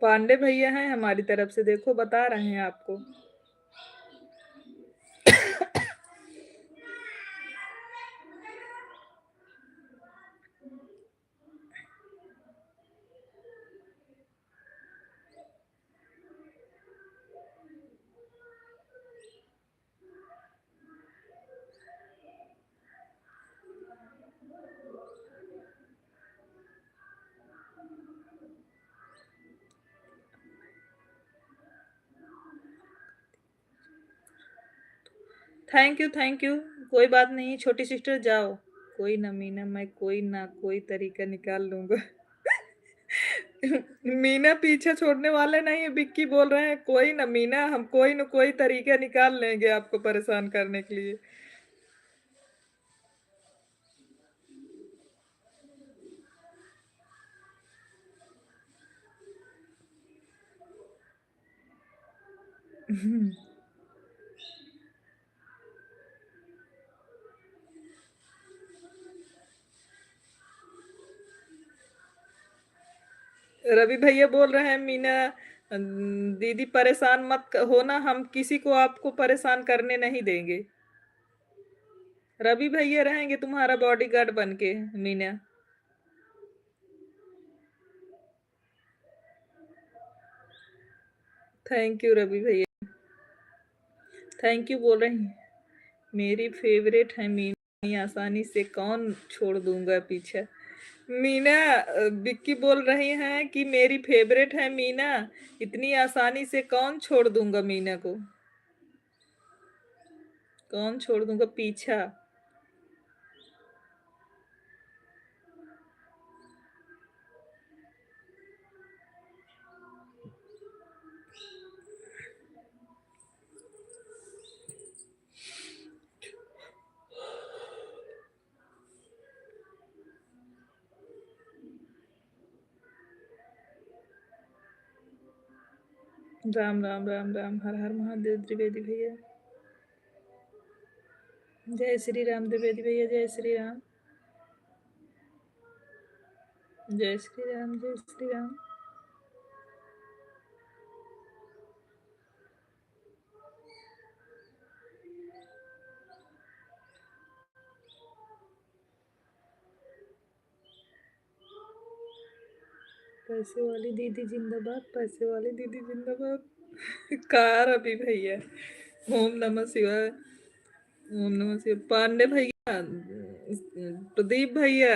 Speaker 1: पांडे भैया हैं हमारी तरफ से, देखो बता रहे हैं आपको। Thank you thank you. कोई बात नहीं छोटी सिस्टर, जाओ। कोई ना मीना, मैं कोई ना कोई तरीका निकाल लूंगा। मीना पीछे छोड़ने वाले नहीं है, बिक्की बोल रहे हैं कोई ना मीना, हम कोई ना कोई तरीका निकाल लेंगे आपको परेशान करने के लिए। रवि भैया बोल रहे हैं मीना दीदी परेशान मत होना, हम किसी को आपको परेशान करने नहीं देंगे। रवि भैया रहेंगे तुम्हारा बॉडीगार्ड बन के मीना। थैंक यू रवि भैया, थैंक यू बोल रहे हैं। मेरी फेवरेट है मीना, आसानी से कौन छोड़ दूंगा पीछे। मीना विक्की बोल रही हैं कि मेरी फेवरेट है मीना, इतनी आसानी से कौन छोड़ दूंगा मीना को, कौन छोड़ दूंगा पीछा। राम राम राम राम, हर हर महादेव त्रिवेदी भैया। जय श्री राम त्रिवेदी भैया, जय श्री राम। जय श्री राम, जय श्री राम। पैसे वाली दीदी जिंदाबाद, पैसे वाली दीदी जिंदाबाद। कार अभी भैया। ओम नमः शिवाय, ओम नमः शिवाय। पांडे भैया, प्रदीप भैया,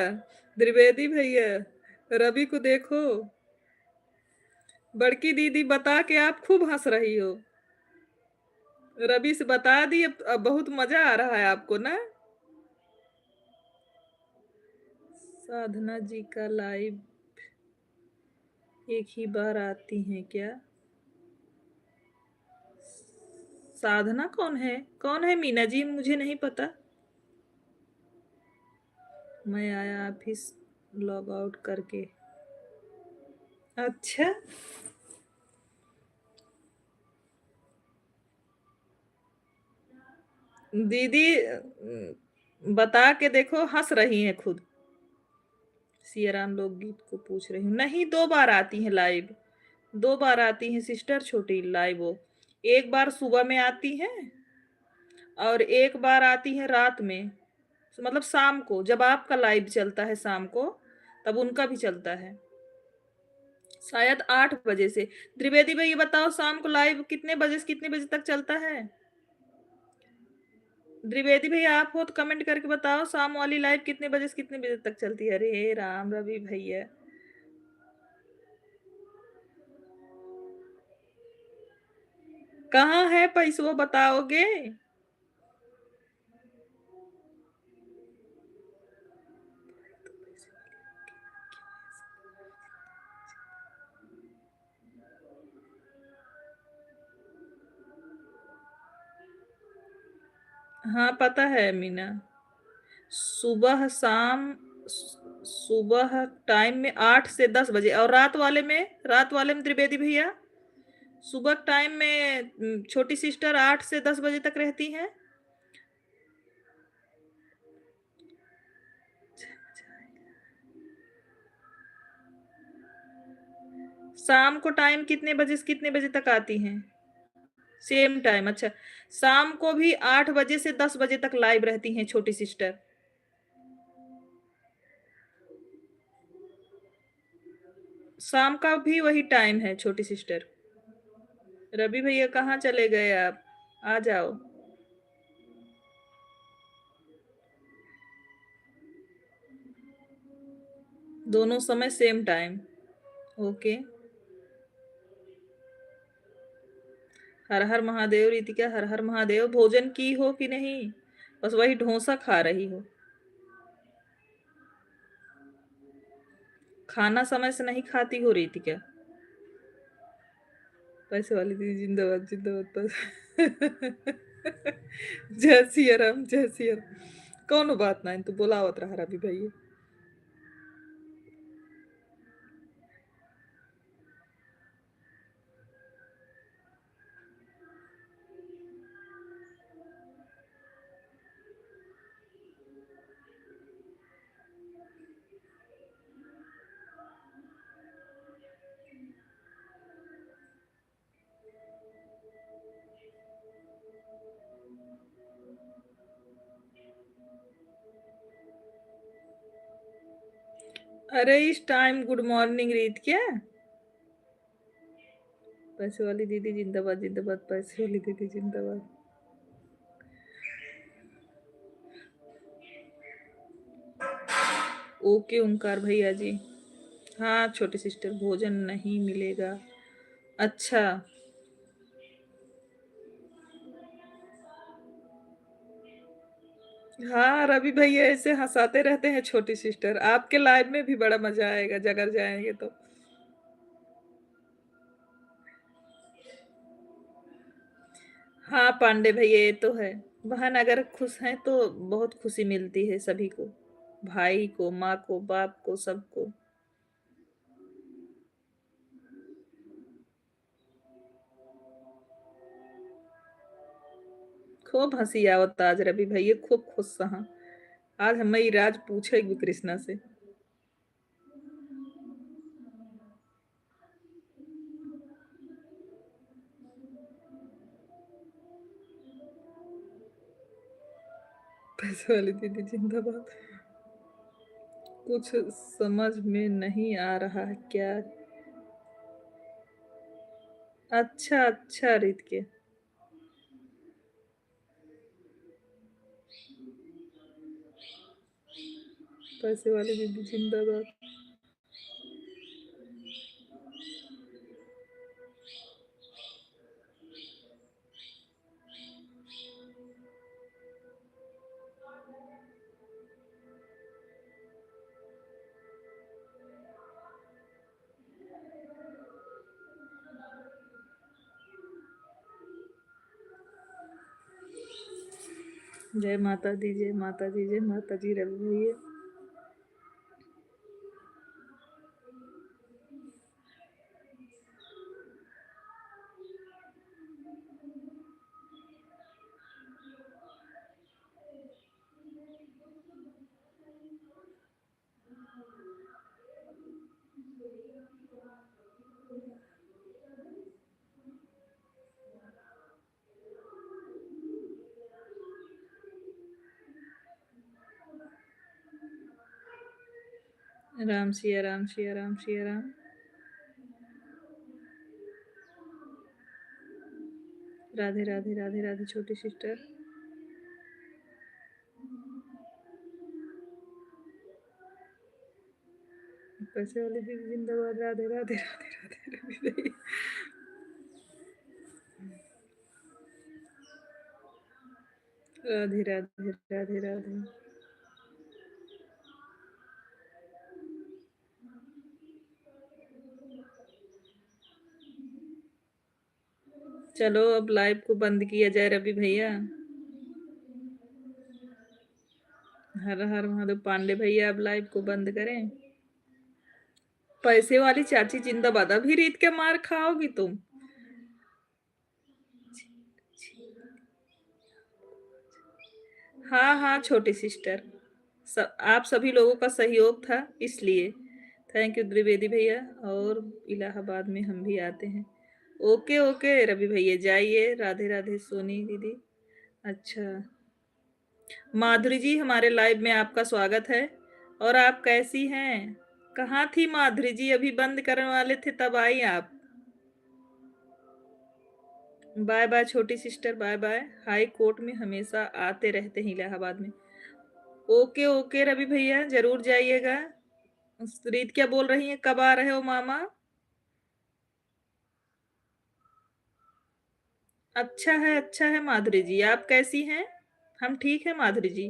Speaker 1: द्विवेदी भैया, रवि को देखो। बड़की दीदी बता के आप खूब हंस रही हो। रवि से बता दी, अब बहुत मजा आ रहा है आपको ना। साधना जी का लाइव एक ही बार आती हैं क्या? साधना कौन है? कौन है मीना जी, मुझे नहीं पता। मैं आया ऑफिस लॉग आउट करके। अच्छा, दीदी बता के देखो, हंस रही हैं खुद। सियाराम लोकगीत को पूछ रही हूँ, नहीं 2 बार आती हैं लाइव। 2 बार आती हैं सिस्टर छोटी लाइव वो। एक बार सुबह में आती हैं और एक बार आती हैं रात में, मतलब शाम को जब आपका लाइव चलता है शाम को, तब उनका भी चलता है शायद 8 बजे से। त्रिवेदी भाई ये बताओ शाम को लाइव कितने बजे से कितने बजे तक चलता है? द्विवेदी भैया आप हो तो कमेंट करके बताओ, शाम वाली लाइव कितने बजे से कितने बजे तक चलती है? अरे राम, रवि भैया कहाँ है पैसों, बताओगे? हाँ पता है मीना। सुबह शाम। सुबह टाइम में 8 से 10 बजे, और रात वाले में त्रिवेदी भैया सुबह टाइम में छोटी सिस्टर 8 से 10 बजे तक रहती हैं। शाम को टाइम कितने बजे से कितने बजे तक आती हैं? सेम टाइम, अच्छा। शाम को भी 8 बजे से 10 बजे तक लाइव रहती हैं छोटी सिस्टर। शाम का भी वही टाइम है छोटी सिस्टर। रवि भैया कहाँ चले गए आप? आ जाओ। दोनों समय सेम टाइम। ओके। हर हर महादेव रितिका, हर हर महादेव। भोजन की हो कि नहीं? बस वही डोसा खा रही हो। खाना समय से नहीं खाती हो रितिका? पैसे वाली दीदी जिंदाबाद जिंदाबाद पैसे। जय सिया राम जय सिया राम। कौन बात ना तू बोलावत रहा रवि भैया। अरे इस टाइम गुड मॉर्निंग रीत क्या? पैसे वाली दीदी जिंदाबाद जिंदाबाद, पैसे वाली दीदी जिंदाबाद। ओके ओंकार भैया जी। हाँ छोटी सिस्टर, भोजन नहीं मिलेगा। अच्छा। हाँ रवि भैया ऐसे हंसाते रहते हैं छोटी सिस्टर, आपके लाइव में भी बड़ा मजा आएगा जगर जाएंगे तो। हाँ पांडे भैया ये तो है। बहन अगर खुश हैं तो बहुत खुशी मिलती है सभी को। भाई को, माँ को, बाप को, सबको। खूब हंसी आवत आज रवि भैया, खूब खुश हाँ। आज हमें राज पूछेगी कृष्णा से। पैसे वाली दीदी जिंदाबाद। कुछ समझ में नहीं आ रहा है क्या? अच्छा अच्छा रीत के। पैसे वाली दीदी जिंदाबाद। जय माता दी जय माता दी जय माता जी रवि भैया। राम सिया राम सिया राम सिया राम। राधे राधे राधे राधे छोटी सिस्टर। पैसे वाली दीदी जिंदाबाद। राधे राधे राधे राधे रवि भैया। राधे राधे राधे राधे। चलो अब लाइव को बंद किया जाए रवि भैया। हर हर महादेव। पांडे भैया अब लाइव को बंद करें। पैसे वाली चाची जिंदाबाद। अभी रीत के मार खाओगी तुम। हाँ हाँ छोटी सिस्टर, आप सभी लोगों का सहयोग था इसलिए। थैंक यू द्विवेदी भैया। और इलाहाबाद में हम भी आते हैं। ओके ओके रवि भैया जाइए। राधे राधे सोनी दीदी। अच्छा माधुरी जी हमारे लाइव में आपका स्वागत है। और आप कैसी हैं? कहाँ थी माधुरी जी? अभी बंद करने वाले थे तब आई आप। बाय बाय छोटी sister bye bye. High court में हमेशा आते रहते हैं इलाहाबाद में। ओके ओके रवि भैया जरूर जाइएगा। रीत क्या बोल रही है कब आ रहे हो मामा? अच्छा है माधुरी जी। आप कैसी हैं? हम ठीक है माधुरी जी।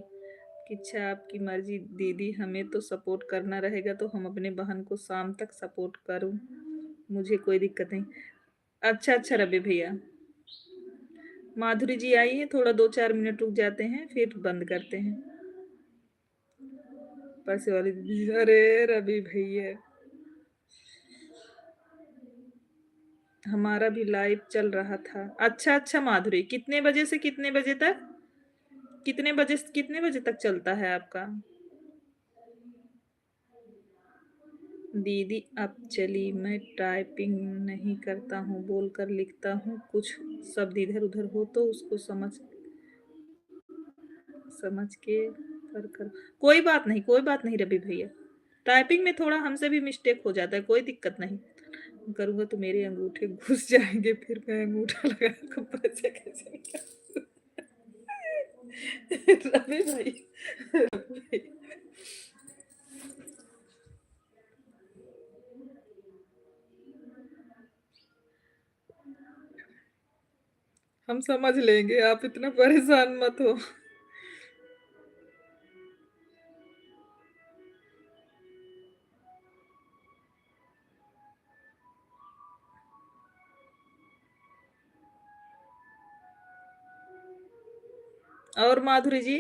Speaker 1: अच्छा आपकी मर्जी दीदी, हमें तो सपोर्ट करना रहेगा तो हम अपने बहन को शाम तक सपोर्ट करूं, मुझे कोई दिक्कत नहीं। अच्छा रवि भैया। माधुरी जी आई है, थोड़ा 2-4 मिनट रुक जाते हैं फिर बंद करते हैं। पैसे वाली दीदी। अरे रवि भैया हमारा भी लाइव चल रहा था। अच्छा माधुरी कितने बजे से कितने बजे तक? कितने बजे तक चलता है आपका? दीदी अब चली। मैं टाइपिंग नहीं करता हूँ, बोलकर लिखता हूँ। कुछ शब्द इधर उधर हो तो उसको समझ समझ के कर कोई बात नहीं रवि भैया। टाइपिंग में थोड़ा हमसे भी मिस्टेक हो जाता है, कोई दिक्कत नहीं। करूँगा तो मेरे अंगूठे घुस जाएंगे, फिर मैं अंगूठा लगा कर पैसे कैसे निकालूं? रवि भाई, रवि भाई हम समझ लेंगे, आप इतना परेशान मत हो। और माधुरी जी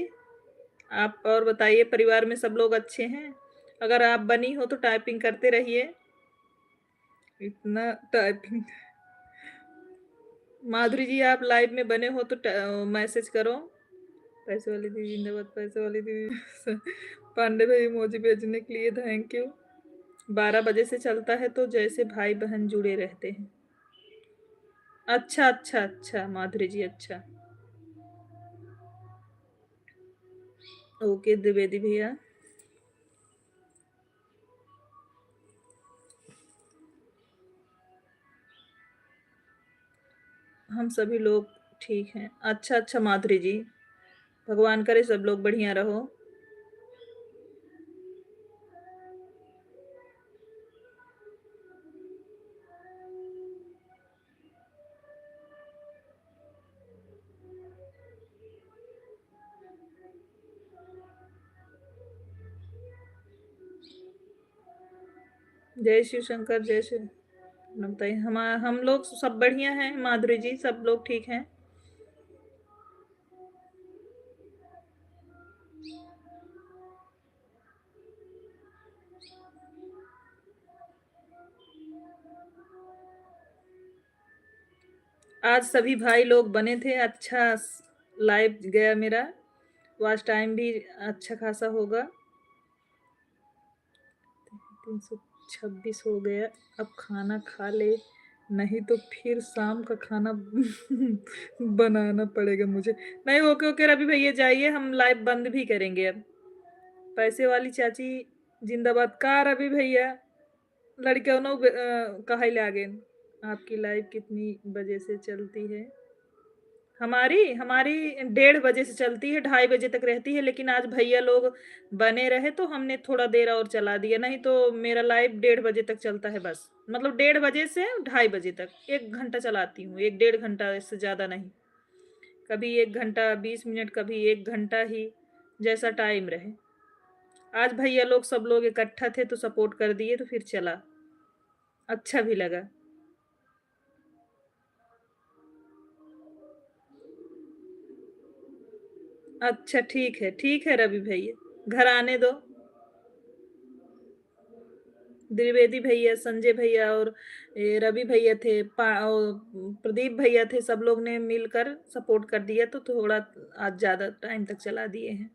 Speaker 1: आप और बताइए, परिवार में सब लोग अच्छे हैं? अगर आप बनी हो तो टाइपिंग करते रहिए। इतना टाइपिंग। माधुरी जी आप लाइव में बने हो तो मैसेज करो। पैसे वाली दीदी जिंदाबाद। पैसे वाली दीदी। पांडे भाई इमोजी भेजने के लिए थैंक यू। 12 बजे से चलता है तो जैसे भाई बहन जुड़े रहते हैं। अच्छा माधुरी जी अच्छा। ओके द्विवेदी भैया। हम सभी लोग ठीक हैं। अच्छा माधुरी जी, भगवान करे सब लोग बढ़िया रहो। जय शिव शंकर जय शिव। बताइए हम लोग सब बढ़िया हैं माधुरी जी, सब लोग ठीक हैं। आज सभी भाई लोग बने थे। अच्छा लाइव गया मेरा। वॉच टाइम भी अच्छा खासा होगा। 326 हो गया। अब खाना खा ले, नहीं तो फिर शाम का खाना बनाना पड़ेगा मुझे। नहीं ओके ओके रवि भैया जाइए, हम लाइव बंद भी करेंगे अब। पैसे वाली चाची जिंदाबाद। का रवि भैया लड़कियों कहा लागे। आपकी लाइव कितनी बजे से चलती है? हमारी हमारी 1:30 बजे से चलती है, 2:30 बजे तक रहती है। लेकिन आज भैया लोग बने रहे तो हमने थोड़ा देर और चला दिया, नहीं तो मेरा लाइव 1:30 बजे तक चलता है बस। मतलब 1:30 बजे से 2:30 बजे तक 1 घंटा चलाती हूँ। 1-1.5 घंटा, इससे ज्यादा नहीं। कभी 1 घंटा 20 मिनट, कभी 1 घंटा ही, जैसा टाइम रहे। आज भैया लोग सब लोग इकट्ठा थे तो सपोर्ट कर दिए तो फिर चला। अच्छा भी लगा। अच्छा ठीक है रवि भैया। घर आने दो। द्विवेदी भैया, संजय भैया और ये रवि भैया थे, प्रदीप भैया थे, सब लोग ने मिलकर सपोर्ट कर दिया तो थोड़ा आज ज्यादा टाइम तक चला दिए हैं,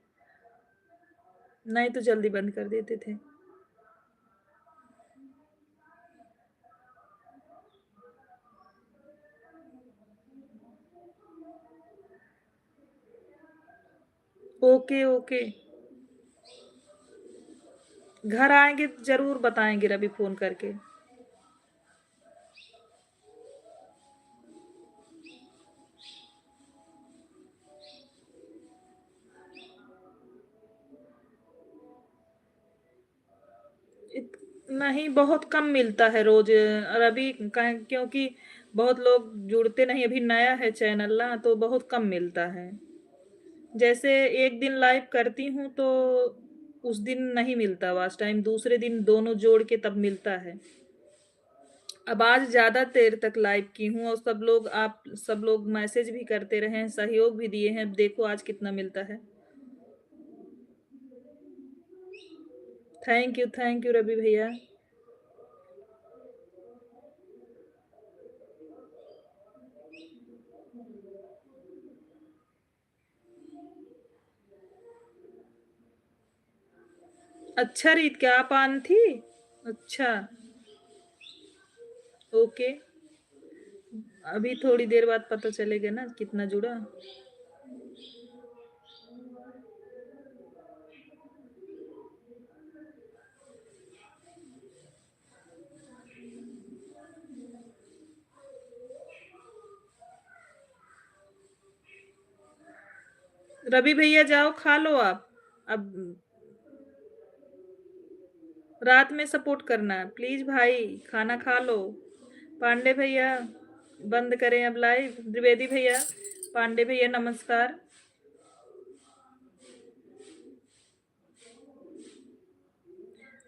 Speaker 1: नहीं तो जल्दी बंद कर देते थे। ओके ओके, घर आएंगे जरूर बताएंगे रवि फोन करके। नहीं, बहुत कम मिलता है रोज। और अभी क्योंकि बहुत लोग जुड़ते नहीं, अभी नया है चैनल ना, तो बहुत कम मिलता है। जैसे एक दिन लाइव करती हूँ तो उस दिन नहीं मिलता वॉच टाइम, दूसरे दिन दोनों जोड़ के तब मिलता है। अब आज ज्यादा देर तक लाइव की हूँ और सब लोग मैसेज भी करते रहे हैं, सहयोग भी दिए हैं, देखो आज कितना मिलता है। थैंक यू रवि भैया। अच्छा रीत, क्या आप आन थी? अच्छा, ओके। अभी थोड़ी देर बाद पता चलेगा ना कितना जुड़ा। रवि भैया जाओ खा लो आप। अब रात में सपोर्ट करना प्लीज भाई, खाना खा लो। पांडे भैया बंद करें अब लाइव। द्विवेदी भैया, पांडे भैया नमस्कार।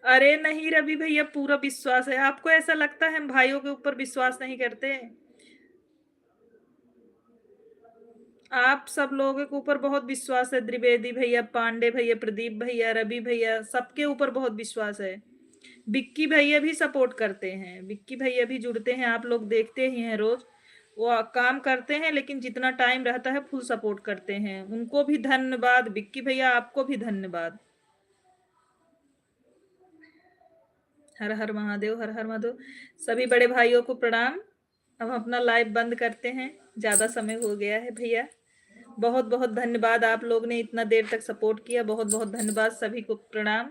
Speaker 1: अरे नहीं रवि भैया, पूरा विश्वास है। आपको ऐसा लगता है हम भाइयों के ऊपर विश्वास नहीं करते? आप सब लोगों के ऊपर बहुत विश्वास है, द्विवेदी भैया, पांडे भैया, प्रदीप भैया, रवि भैया, सबके ऊपर बहुत विश्वास है। विक्की भैया भी सपोर्ट करते हैं, विक्की भैया भी जुड़ते हैं, आप लोग देखते ही हैं रोज। वो काम करते हैं लेकिन जितना टाइम रहता है फुल सपोर्ट करते हैं, उनको भी धन्यवाद। विक्की भैया आपको भी धन्यवाद। हर हर महादेव, हर हर महादेव। सभी बड़े भाइयों को प्रणाम। अब अपना लाइव बंद करते हैं, ज्यादा समय हो गया है भैया। बहुत बहुत धन्यवाद, आप लोग ने इतना देर तक सपोर्ट किया, बहुत बहुत धन्यवाद, सभी को प्रणाम।